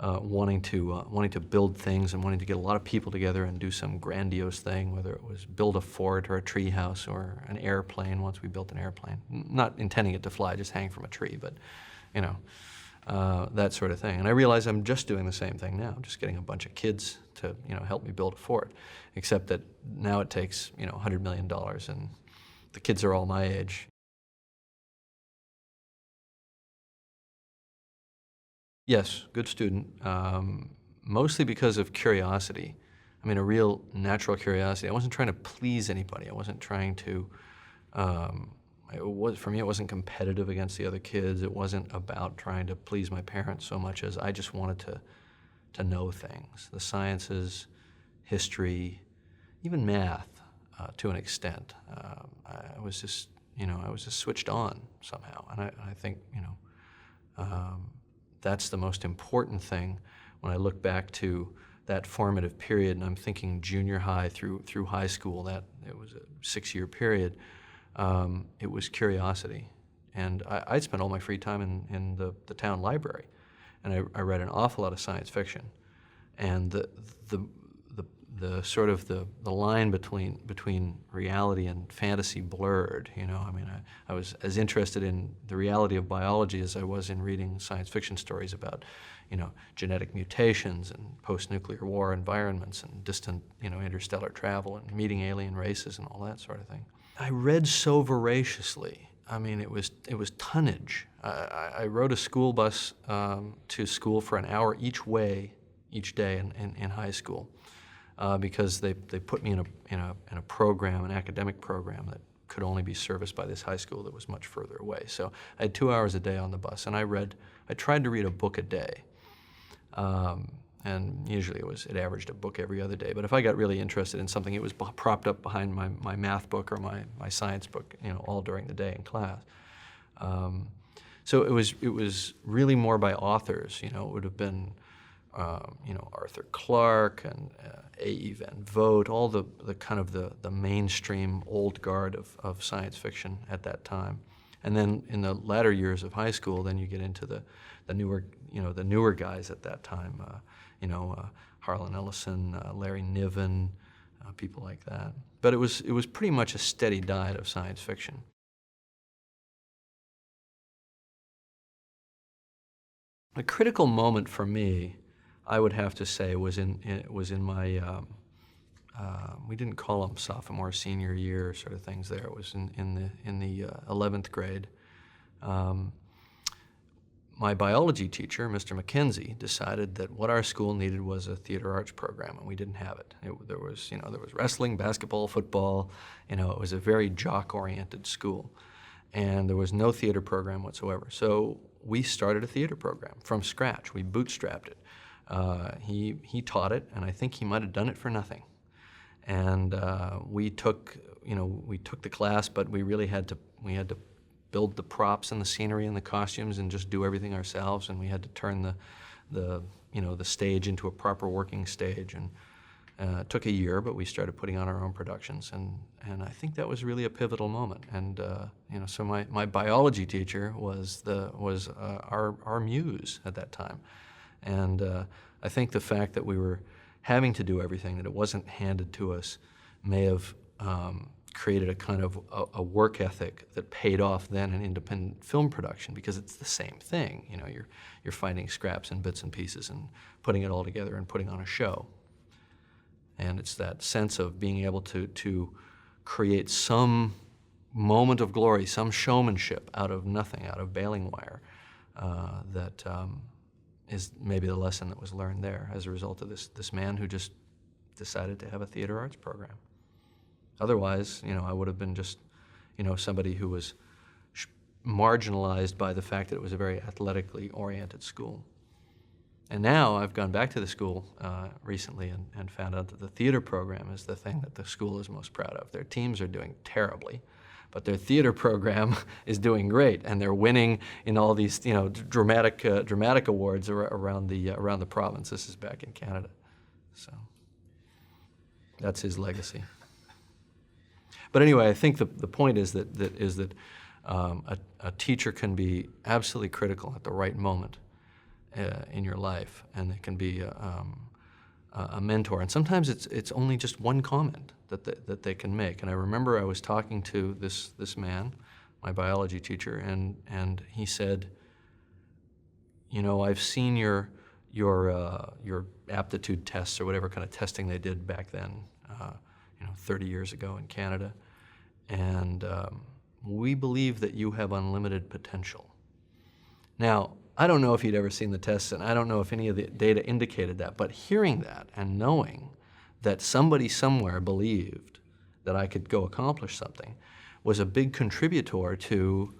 wanting to build things and wanting to get a lot of people together and do some grandiose thing, whether it was build a fort or a tree house or an airplane. Once we built an airplane, not intending it to fly, just hang from a tree, but, you know, that sort of thing. And I realize I'm just doing the same thing now, just getting a bunch of kids to, you know, help me build a fort, except that now it takes, you know, $100 million, and the kids are all my age. Yes, good student, mostly because of curiosity. I mean, a real natural curiosity. I wasn't trying to please anybody. I wasn't trying to, for me, it wasn't competitive against the other kids. It wasn't about trying to please my parents so much as I just wanted to know things, the sciences, history, even math to an extent. I was just, I was just switched on somehow, and I think, that's the most important thing when I look back to that formative period, and I'm thinking junior high through high school. That it was a 6-year period. It was curiosity, and I'd spent all my free time in the town library, and I read an awful lot of science fiction, and the sort of the line between reality and fantasy blurred. I mean, I was as interested in the reality of biology as I was in reading science fiction stories about, genetic mutations and post-nuclear war environments and distant, interstellar travel and meeting alien races and all that sort of thing. I read so voraciously. I mean, it was tonnage. I rode a school bus to school for an hour each way each day in high school. Because they put me in a program, an academic program that could only be serviced by this high school that was much further away. So I had 2 hours a day on the bus, and I tried to read a book a day. And usually it averaged a book every other day. But if I got really interested in something, it was propped up behind my math book or my science book, all during the day in class. So it was really more by authors. It would have been Arthur Clarke and A.E. Van Vogt, all the kind of the mainstream old guard of science fiction at that time. And then in the latter years of high school, then you get into the newer guys at that time, Harlan Ellison, Larry Niven, people like that. But it was pretty much a steady diet of science fiction. A critical moment for me, I would have to say, was in my we didn't call them sophomore, senior year sort of things there. It was in the 11th grade. My biology teacher, Mr. McKenzie, decided that what our school needed was a theater arts program, and we didn't have it. There was wrestling, basketball, football. It was a very jock-oriented school, and there was no theater program whatsoever. So we started a theater program from scratch. We bootstrapped it. He taught it, and I think he might have done it for nothing. And we took the class, but we really had to build the props and the scenery and the costumes and just do everything ourselves. And we had to turn the stage into a proper working stage. And it took a year, but we started putting on our own productions. And I think that was really a pivotal moment. And so my biology teacher was our muse at that time. And I think the fact that we were having to do everything, that it wasn't handed to us, may have created a kind of a work ethic that paid off then in independent film production, because it's the same thing. You're finding scraps and bits and pieces and putting it all together and putting on a show. And it's that sense of being able to create some moment of glory, some showmanship out of nothing, out of baling wire, that is maybe the lesson that was learned there as a result of this man who just decided to have a theater arts program. Otherwise, I would have been just, somebody who was marginalized by the fact that it was a very athletically oriented school. And now I've gone back to the school recently and found out that the theater program is the thing that the school is most proud of. Their teams are doing terribly, but their theater program is doing great, and they're winning in all these, dramatic awards around the province. This is back in Canada, so that's his legacy. But anyway, I think the point is that a teacher can be absolutely critical at the right moment in your life, and it can be a mentor. And sometimes it's only just one comment that they can make. And I remember I was talking to this man, my biology teacher, and he said, I've seen your aptitude tests or whatever kind of testing they did back then, 30 years ago in Canada, and we believe that you have unlimited potential. Now, I don't know if he'd ever seen the tests, and I don't know if any of the data indicated that, but hearing that and knowing that somebody somewhere believed that I could go accomplish something was a big contributor to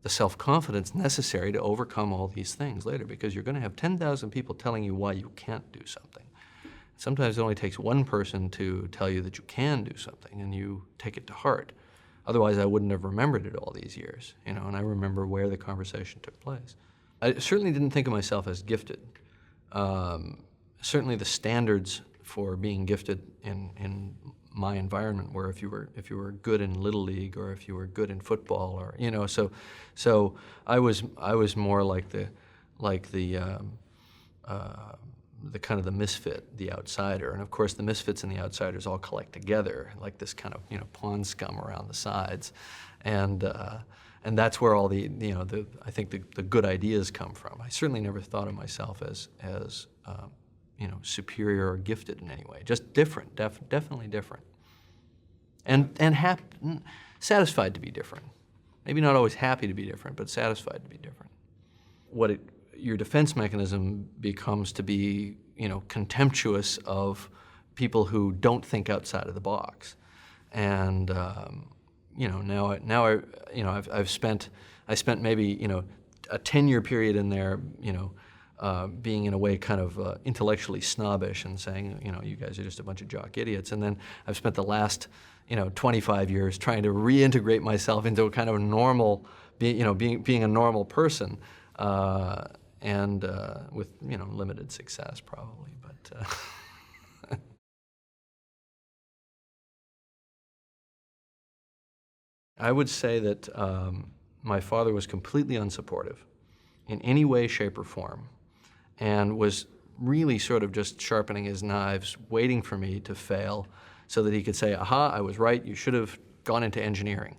the self-confidence necessary to overcome all these things later, because you're going to have 10,000 people telling you why you can't do something. Sometimes it only takes one person to tell you that you can do something, and you take it to heart. Otherwise, I wouldn't have remembered it all these years, you know, and I remember where the conversation took place. I certainly didn't think of myself as gifted. Certainly the standards for being gifted in my environment were if you were good in Little League, or if you were good in football, or, you know, so I was more like the kind of the misfit, the outsider. And of course the misfits and the outsiders all collect together, like this kind of, you know, pond scum around the sides. And that's where all the, you know, I think the good ideas come from. I certainly never thought of myself as you know, superior or gifted in any way. Just different, definitely different. And satisfied to be different. Maybe not always happy to be different, but satisfied to be different. Your defense mechanism becomes to be, you know, contemptuous of people who don't think outside of the box. And you know, I spent maybe, you know, a 10-year period in there, you know, being in a way kind of intellectually snobbish and saying, you know, you guys are just a bunch of jock idiots. And then I've spent the last, you know, 25 years trying to reintegrate myself into a kind of normal, you know, being a normal person. And with, you know, limited success probably, but I would say that my father was completely unsupportive in any way, shape, or form, and was really sort of just sharpening his knives, waiting for me to fail so that he could say, aha, I was right, you should have gone into engineering.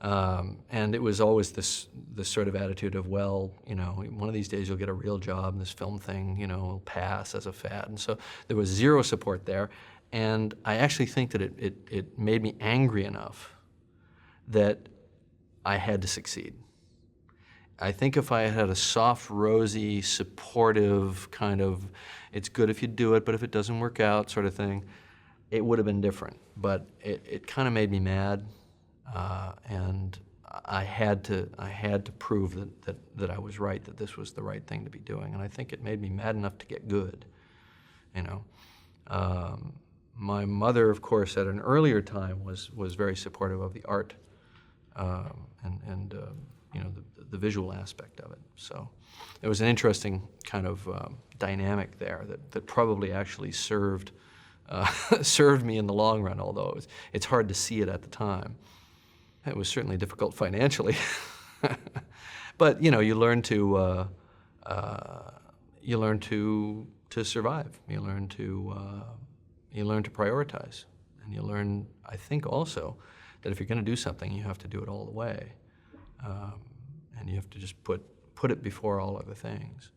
And it was always this sort of attitude of, well, you know, one of these days you'll get a real job, and this film thing, you know, will pass as a fad. And so there was zero support there. And I actually think that it made me angry enough that I had to succeed. I think if I had a soft, rosy, supportive kind of, it's good if you do it, but if it doesn't work out sort of thing, it would have been different. But it kind of made me mad. And I had to prove that I was right, that this was the right thing to be doing. And I think it made me mad enough to get good, you know. My mother, of course, at an earlier time was very supportive of the art and you know, the visual aspect of it. So it was an interesting kind of dynamic there that probably actually served me in the long run, although it's hard to see it at the time. It was certainly difficult financially, but you know, you learn to survive. You learn to prioritize, and you learn, I think, also that if you're going to do something, you have to do it all the way, and you have to just put it before all other things.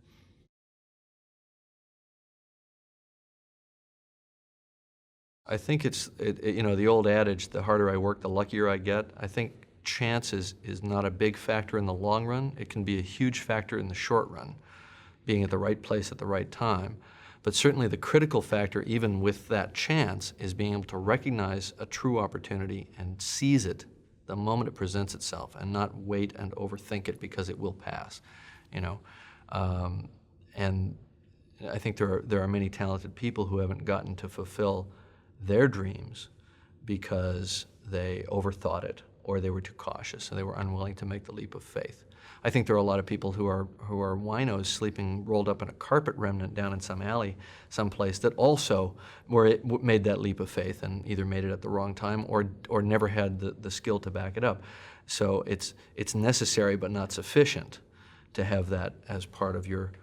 I think you know, the old adage, the harder I work, the luckier I get. I think chance is not a big factor in the long run. It can be a huge factor in the short run, being at the right place at the right time. But certainly the critical factor, even with that chance, is being able to recognize a true opportunity and seize it the moment it presents itself, and not wait and overthink it because it will pass, you know. And I think there are many talented people who haven't gotten to fulfill their dreams because they overthought it, or they were too cautious, and they were unwilling to make the leap of faith. I think there are a lot of people who are winos sleeping rolled up in a carpet remnant down in some alley someplace that also made that leap of faith and either made it at the wrong time or never had the skill to back it up. So it's necessary but not sufficient to have that as part of your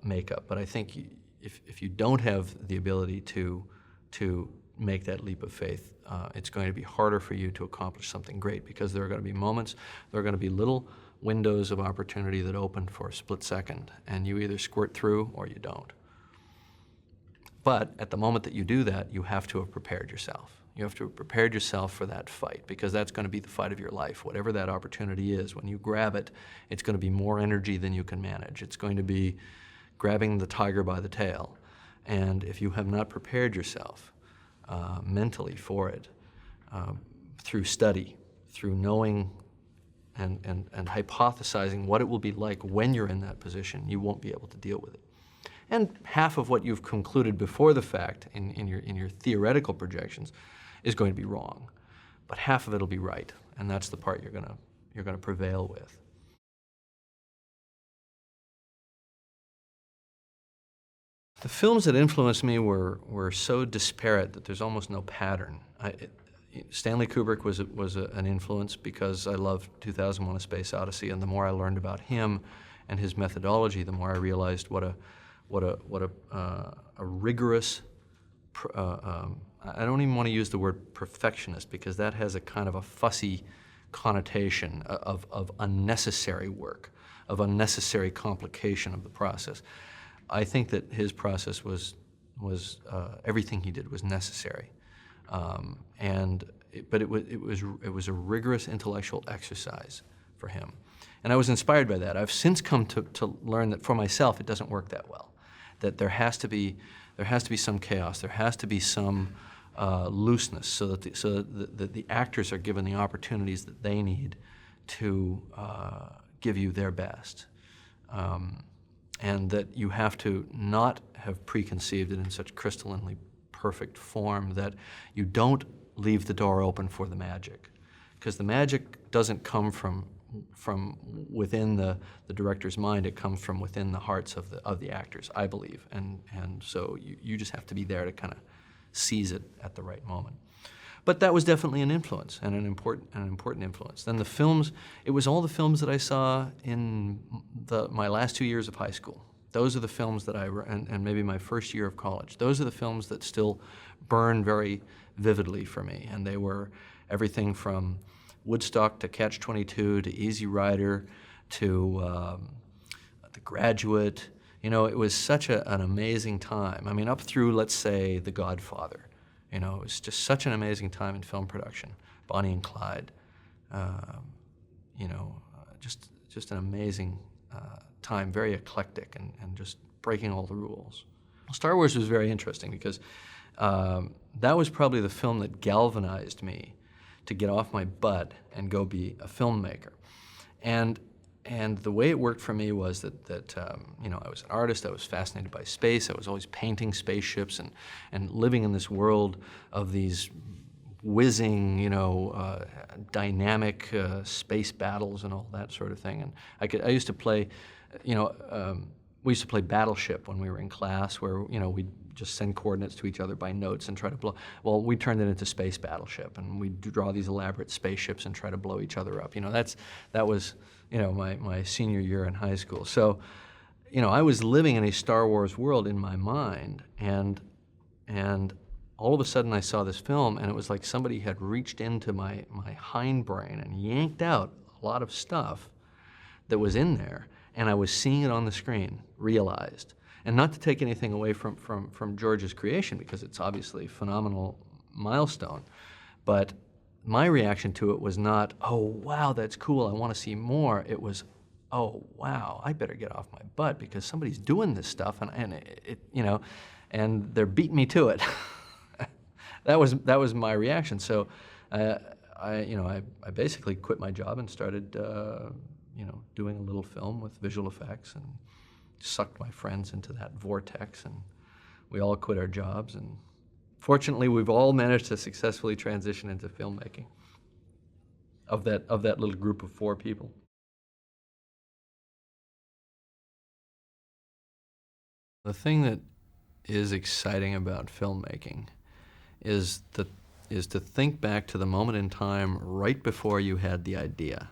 makeup. But I think if you don't have the ability to make that leap of faith, it's going to be harder for you to accomplish something great, because there are going to be moments, there are going to be little windows of opportunity that open for a split second, and you either squirt through or you don't. But at the moment that you do that, you have to have prepared yourself. You have to have prepared yourself for that fight, because that's going to be the fight of your life. Whatever that opportunity is, when you grab it, it's going to be more energy than you can manage. It's going to be grabbing the tiger by the tail. And if you have not prepared yourself mentally for it, through study, through knowing and hypothesizing what it will be like when you're in that position, you won't be able to deal with it. And half of what you've concluded before the fact in your theoretical projections is going to be wrong, but half of it will be right, and that's the part you're gonna prevail with. The films that influenced me were so disparate that there's almost no pattern. Stanley Kubrick was an influence because I loved 2001: A Space Odyssey, and the more I learned about him and his methodology, the more I realized what a rigorous. I don't even want to use the word perfectionist because that has a kind of a fussy connotation of unnecessary work, of unnecessary complication of the process. I think that his process was everything he did was necessary. But it was a rigorous intellectual exercise for him, and I was inspired by that. I've since come to learn that for myself it doesn't work that well. That there has to be some chaos. There has to be some looseness, so that the actors are given the opportunities that they need to give you their best, and that you have to not have preconceived it in such crystallinely perfect form that you don't leave the door open for the magic, because the magic doesn't come from within the director's mind. It comes from within the hearts of the actors, I believe, and so you just have to be there to kind of seize it at the right moment. But that was definitely an influence, and an important influence. Then the films, it was all the films that I saw in my last 2 years of high school. Those are the films that and maybe my first year of college. Those are the films that still burn very vividly for me, and they were everything from Woodstock to Catch-22 to Easy Rider to The Graduate. You know, it was such an amazing time. I mean, up through, let's say, The Godfather. You know, it was just such an amazing time in film production. Bonnie and Clyde. You know, just an amazing time, very eclectic and just breaking all the rules. Star Wars was very interesting because that was probably the film that galvanized me to get off my butt and go be a filmmaker. And the way it worked for me was that you know, I was an artist, I was fascinated by space, I was always painting spaceships and living in this world of these whizzing, you know, dynamic space battles and all that sort of thing. And I used to play, you know, we used to play Battleship when we were in class, where, you know, we'd just send coordinates to each other by notes and try to blow. Well, we turned it into Space Battleship, and we'd draw these elaborate spaceships and try to blow each other up. You know, that was, you know, my senior year in high school. So, you know, I was living in a Star Wars world in my mind, and all of a sudden I saw this film, and it was like somebody had reached into my hindbrain and yanked out a lot of stuff that was in there, and I was seeing it on the screen, realized. And not to take anything away from George's creation, because it's obviously a phenomenal milestone, but my reaction to it was not, oh, wow, that's cool, I want to see more. It was, oh, wow, I better get off my butt because somebody's doing this stuff, and it you know, and they're beating me to it. That was my reaction. So, I basically quit my job and started, you know, doing a little film with visual effects, and sucked my friends into that vortex, and we all quit our jobs, and fortunately we've all managed to successfully transition into filmmaking of that little group of 4 people. The thing that is exciting about filmmaking is to think back to the moment in time right before you had the idea,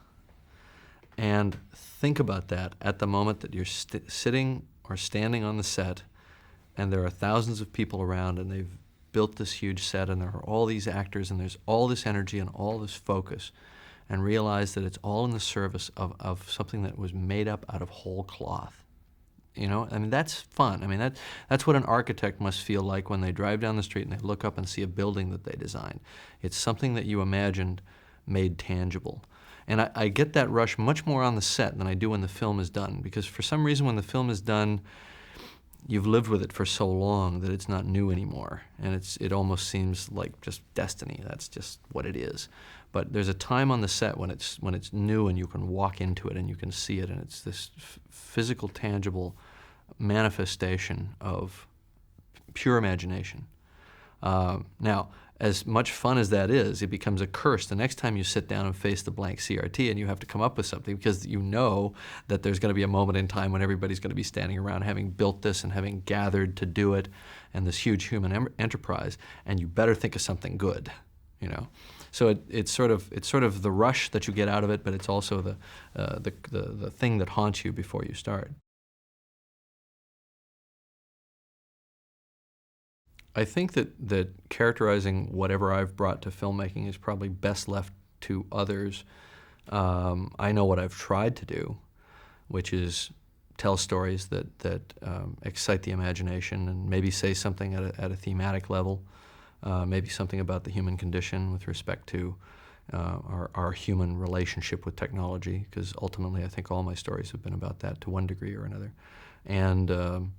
and think about that at the moment that you're sitting or standing on the set, and there are thousands of people around, and they've built this huge set, and there are all these actors, and there's all this energy and all this focus, and realize that it's all in the service of something that was made up out of whole cloth. You know, I mean, that's fun. I mean, that's what an architect must feel like when they drive down the street and they look up and see a building that they designed. It's something that you imagined made tangible. And I get that rush much more on the set than I do when the film is done, because for some reason when the film is done, you've lived with it for so long that it's not new anymore, and it almost seems like just destiny. That's just what it is. But there's a time on the set when it's new and you can walk into it and you can see it, and it's this physical, tangible manifestation of pure imagination. Now, as much fun as that is, it becomes a curse the next time you sit down and face the blank CRT and you have to come up with something, because you know that there's going to be a moment in time when everybody's going to be standing around having built this and having gathered to do it, and this huge human enterprise, and you better think of something good, you know. So it's sort of the rush that you get out of it, but it's also the thing that haunts you before you start. I think that characterizing whatever I've brought to filmmaking is probably best left to others. I know what I've tried to do, which is tell stories that excite the imagination and maybe say something at a thematic level, maybe something about the human condition with respect to our human relationship with technology, because ultimately I think all my stories have been about that to one degree or another. And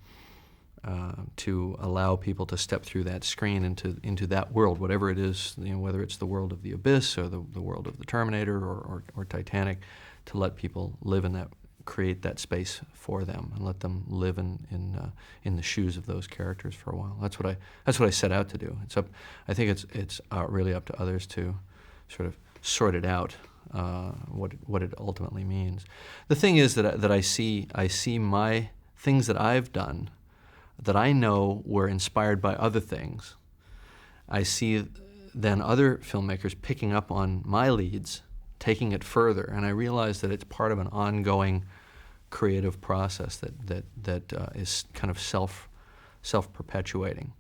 to allow people to step through that screen into that world, whatever it is, you know, whether it's the world of the Abyss or the world of the Terminator or Titanic, to let people live in that, create that space for them, and let them live in the shoes of those characters for a while. That's what I set out to do. I think it's really up to others to sort of sort it out, what it ultimately means. The thing is that I see my things that I've done that I know were inspired by other things. I see then other filmmakers picking up on my leads, taking it further, and I realize that it's part of an ongoing creative process that is kind of self-perpetuating.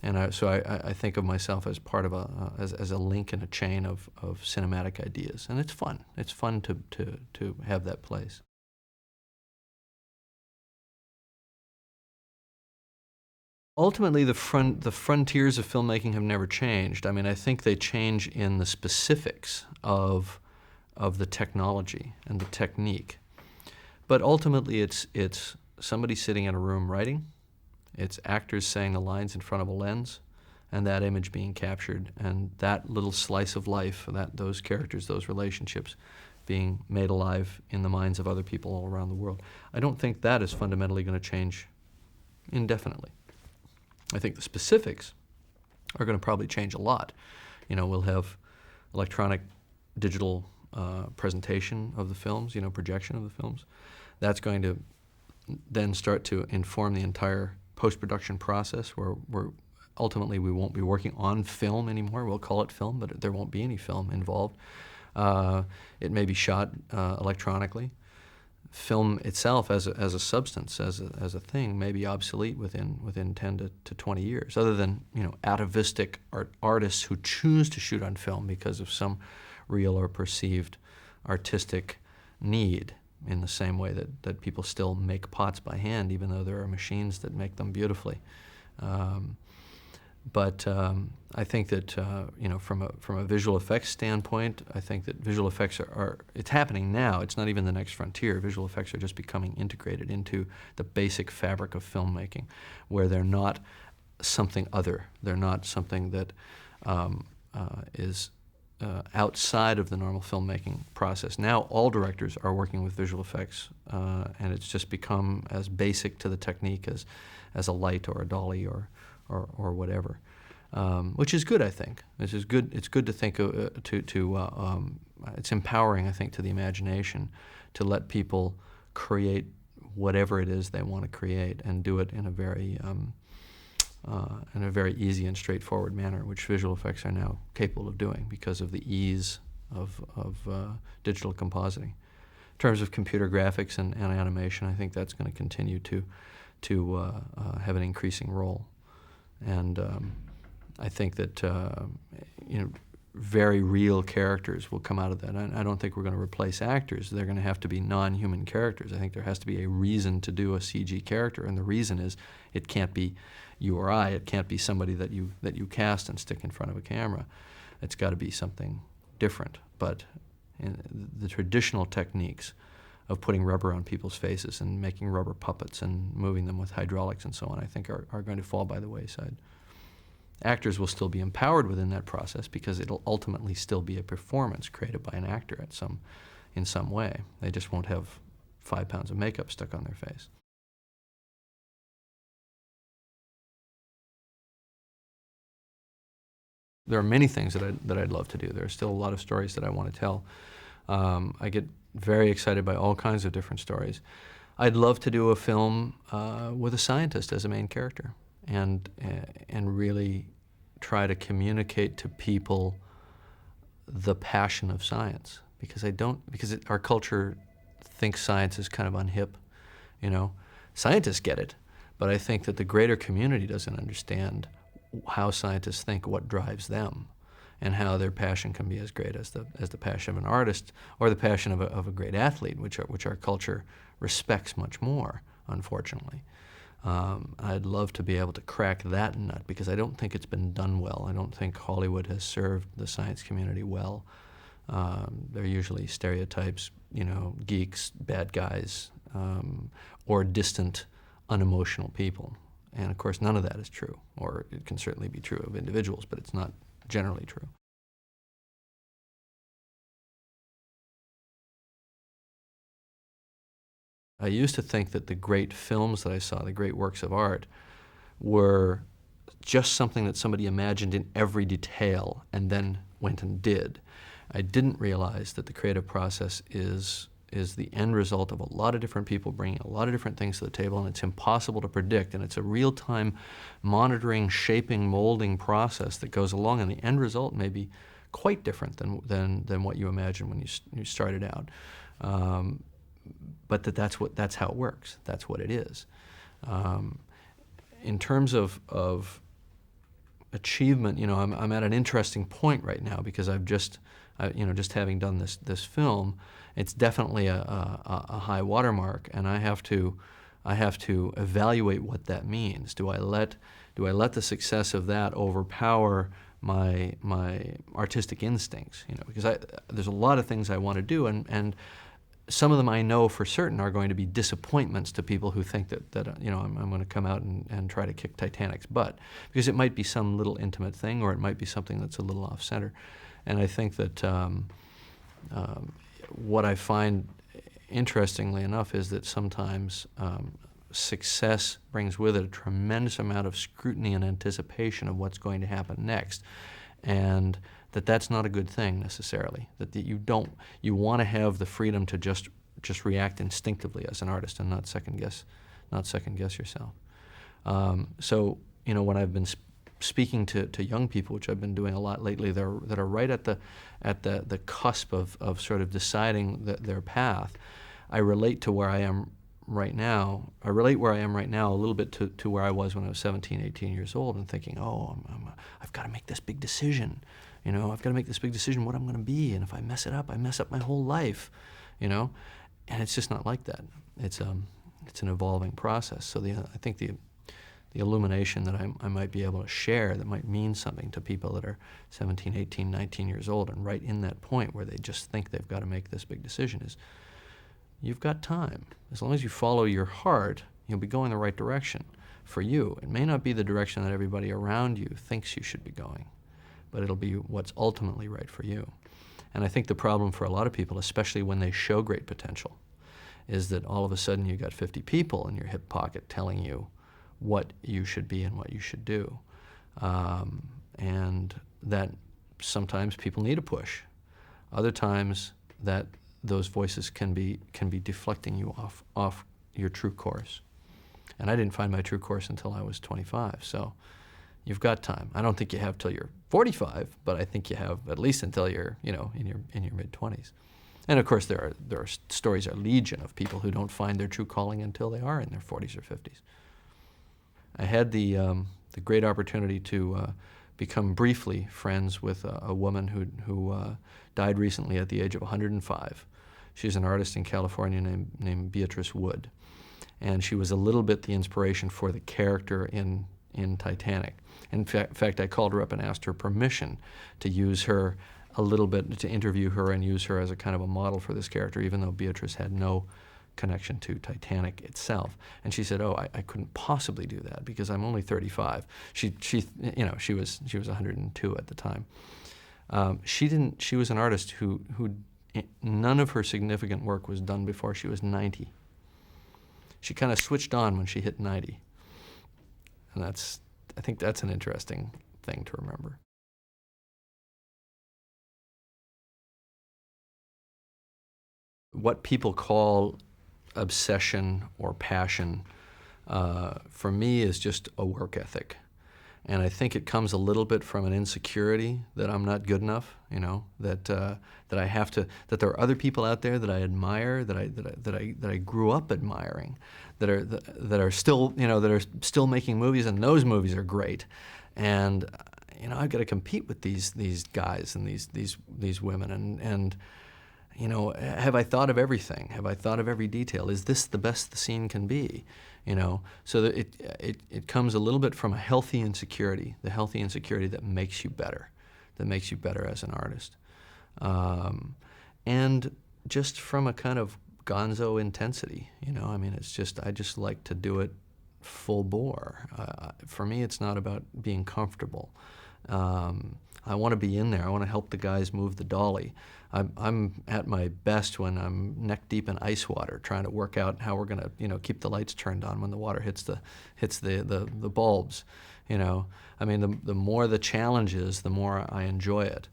And so I think of myself as part of as a link in a chain of cinematic ideas, and it's fun. It's fun to have that place. Ultimately, the frontiers of filmmaking have never changed. I mean, I think they change in the specifics of the technology and the technique. But ultimately, it's somebody sitting in a room writing, it's actors saying the lines in front of a lens, and that image being captured, and that little slice of life, those characters, those relationships, being made alive in the minds of other people all around the world. I don't think that is fundamentally going to change indefinitely. I think the specifics are going to probably change a lot. You know, we'll have electronic, digital presentation of the films, you know, projection of the films. That's going to then start to inform the entire post-production process, where ultimately we won't be working on film anymore. We'll call it film, but there won't be any film involved. It may be shot electronically. Film itself as a substance, as a thing, may be obsolete within 10 to 20 years, other than, you know, atavistic artists who choose to shoot on film because of some real or perceived artistic need, in the same way that people still make pots by hand, even though there are machines that make them beautifully. But I think that you know, from a visual effects standpoint, I think that visual effects it's happening now. It's not even the next frontier. Visual effects are just becoming integrated into the basic fabric of filmmaking, where they're not something other. They're not something that is outside of the normal filmmaking process. Now all directors are working with visual effects, and it's just become as basic to the technique as a light or a dolly or whatever, which is good, I think. This is good. It's good to think it's empowering, I think, to the imagination to let people create whatever it is they want to create, and do it in a very easy and straightforward manner, which visual effects are now capable of doing because of the ease of digital compositing. In terms of computer graphics and animation, I think that's going to continue to have an increasing role. And I think that you know, very real characters will come out of that. I don't think we're going to replace actors. They're going to have to be non-human characters. I think there has to be a reason to do a CG character, and the reason is it can't be you or I. It can't be somebody that you cast and stick in front of a camera. It's got to be something different. But the traditional techniques of putting rubber on people's faces and making rubber puppets and moving them with hydraulics and so on, I think are going to fall by the wayside. Actors will still be empowered within that process because it'll ultimately still be a performance created by an actor in some way. They just won't have 5 pounds of makeup stuck on their face. There are many things that I'd love to do. There are still a lot of stories that I want to tell. I get very excited by all kinds of different stories. I'd love to do a film with a scientist as a main character, and really try to communicate to people the passion of science, because our culture thinks science is kind of unhip. You know, scientists get it, but I think that the greater community doesn't understand how scientists think, what drives them, and how their passion can be as great as the passion of an artist or the passion of a great athlete, which our culture respects much more, unfortunately. I'd love to be able to crack that nut, because I don't think it's been done well. I don't think Hollywood has served the science community well. They're usually stereotypes, you know, geeks, bad guys, or distant, unemotional people. And of course, none of that is true, or it can certainly be true of individuals, but it's not generally true. I used to think that the great films that I saw, the great works of art, were just something that somebody imagined in every detail and then went and did. I didn't realize that the creative process is the end result of a lot of different people bringing a lot of different things to the table, and it's impossible to predict, and it's a real-time monitoring, shaping, molding process that goes along, and the end result may be quite different than what you imagined when you started out. But that's how it works. That's what it is. In terms of achievement, you know, I'm at an interesting point right now, because just having done this film, it's definitely a high watermark, and I have to evaluate what that means. Do I let the success of that overpower my artistic instincts? You know, because there's a lot of things I want to do, and some of them I know for certain are going to be disappointments to people who think that you know, I'm going to come out and try to kick Titanic's butt, because it might be some little intimate thing, or it might be something that's a little off center. And I think that what I find, interestingly enough, is that sometimes success brings with it a tremendous amount of scrutiny and anticipation of what's going to happen next, and that's not a good thing necessarily. That you want to have the freedom to just react instinctively as an artist, and not second guess yourself. So, you know, when I've been speaking to young people, which I've been doing a lot lately, that are right at the cusp of sort of deciding their path, I relate to where I am right now. I relate where I am right now a little bit to where I was when I was 17, 18 years old, and thinking, oh, I've got to make this big decision. You know, I've got to make this big decision what I'm going to be, and if I mess it up, I mess up my whole life. You know, and it's just not like that. It's an evolving process. So I think the illumination that I might be able to share, that might mean something to people that are 17, 18, 19 years old, and right in that point where they just think they've got to make this big decision, is you've got time. As long as you follow your heart, you'll be going the right direction for you. It may not be the direction that everybody around you thinks you should be going, but it'll be what's ultimately right for you. And I think the problem for a lot of people, especially when they show great potential, is that all of a sudden you got 50 people in your hip pocket telling you what you should be and what you should do. And that sometimes people need a push. Other times that those voices can be deflecting you off your true course. And I didn't find my true course until I was 25, so you've got time. I don't think you have till you're 45, but I think you have at least until you're, you know, in your mid-20s. And of course there are stories, are legion, of people who don't find their true calling until they are in their 40s or 50s. I had the great opportunity to become briefly friends with a woman who died recently at the age of 105. She's an artist in California named Beatrice Wood, and she was a little bit the inspiration for the character in Titanic. In fact, I called her up and asked her permission to use her a little bit, to interview her and use her as a kind of a model for this character, even though Beatrice had no connection to Titanic itself. And she said, "Oh, I couldn't possibly do that because I'm only 35." She was 102 at the time. She was an artist who none of her significant work was done before she was 90. She kind of switched on when she hit 90. And I think that's an interesting thing to remember. What people call obsession or passion, for me, is just a work ethic. And I think it comes a little bit from an insecurity that I'm not good enough, that I have to, that there are other people out there that I admire, that I grew up admiring, that are still making movies, and those movies are great. And I've got to compete with these guys and these women, and have I thought of everything? Have I thought of every detail? Is this the best the scene can be? So that it comes a little bit from a healthy insecurity, the healthy insecurity that makes you better as an artist. And just from a kind of gonzo intensity, I just like to do it full bore. For me, it's not about being comfortable. I want to be in there. I want to help the guys move the dolly. I'm at my best when I'm neck deep in ice water, trying to work out how we're going to, keep the lights turned on when the water hits the bulbs. The more the challenge is, the more I enjoy it,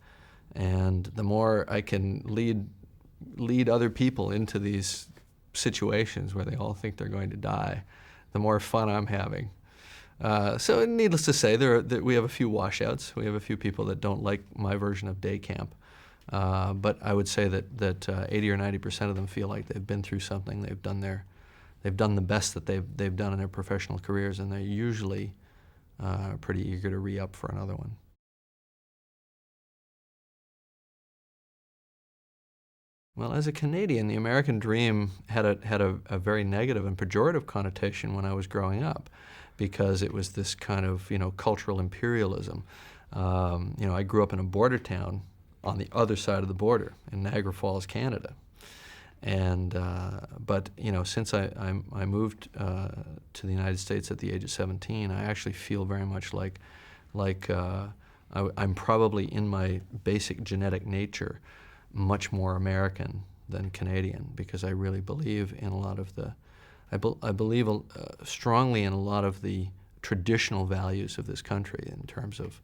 and the more I can lead other people into these situations where they all think they're going to die, the more fun I'm having. So needless to say, we have a few washouts. We have a few people that don't like my version of day camp. But I would say that 80 or 90% of them feel like they've been through something. They've done the best that they've done in their professional careers, and they're usually pretty eager to re-up for another one. Well, as a Canadian, the American dream had a very negative and pejorative connotation when I was growing up, because it was this kind of cultural imperialism. I grew up in a border town on the other side of the border in Niagara Falls, Canada, and but since I moved to the United States at the age of 17, I actually feel very much like I'm probably, in my basic genetic nature, much more American than Canadian, because I really believe in a lot of I believe strongly in a lot of the traditional values of this country in terms of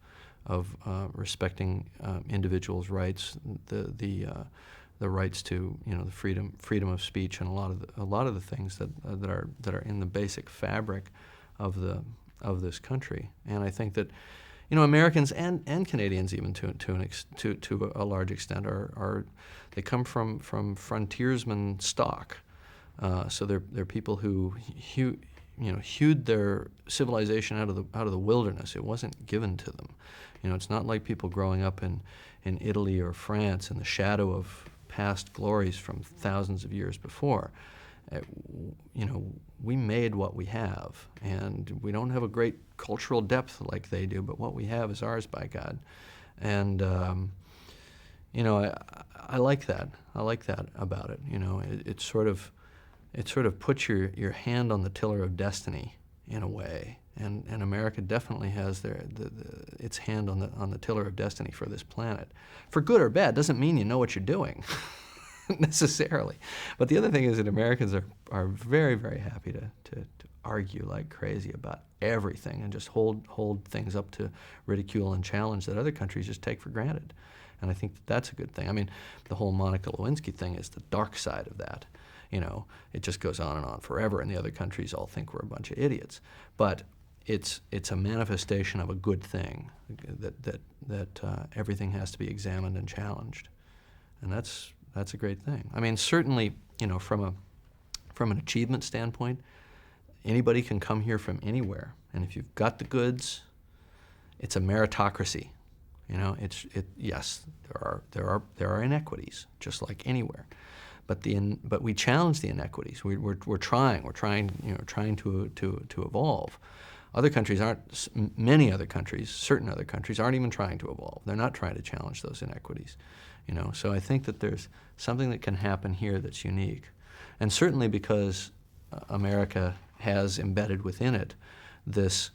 respecting individuals' rights, the rights to the freedom of speech, and a lot of the things that are in the basic fabric of this country. And I think that Americans and Canadians, even to a large extent, they come from frontiersman stock. So they're people who hewed their civilization out of the wilderness. It wasn't given to them. It's not like people growing up in Italy or France in the shadow of past glories from thousands of years before. We made what we have, and we don't have a great cultural depth like they do, but what we have is ours, by God. And I like that. I like that about it. It sort of puts your hand on the tiller of destiny in a way, and America definitely has its hand on the tiller of destiny for this planet. For good or bad doesn't mean you know what you're doing. Necessarily. But the other thing is that Americans are very, very happy to argue like crazy about everything and just hold things up to ridicule and challenge that other countries just take for granted. And I think that's a good thing. I mean, the whole Monica Lewinsky thing is the dark side of that. It just goes on and on forever, and the other countries all think we're a bunch of idiots. But it's a manifestation of a good thing, that everything has to be examined and challenged. And that's a great thing. I mean, certainly, from an achievement standpoint, anybody can come here from anywhere, and if you've got the goods, it's a meritocracy. Yes, there are inequities, just like anywhere, but we challenge the inequities. We're trying to evolve. Other countries aren't. Many other countries, certain other countries, aren't even trying to evolve. They're not trying to challenge those inequities. So I think that there's something that can happen here that's unique. And certainly because America has embedded within it this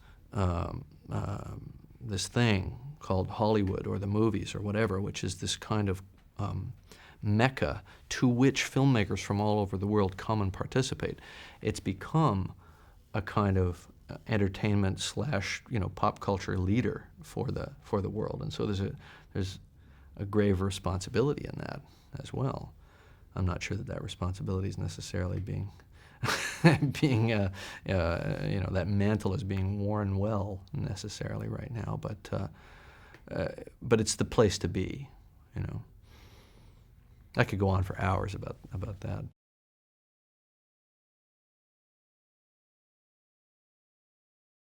this thing called Hollywood or the movies or whatever, which is this kind of mecca to which filmmakers from all over the world come and participate. It's become a kind of entertainment slash pop culture leader for the world, and so there's a grave responsibility in that as well. I'm not sure that responsibility is necessarily being that mantle is being worn well necessarily right now, but it's the place to be. I could go on for hours about that.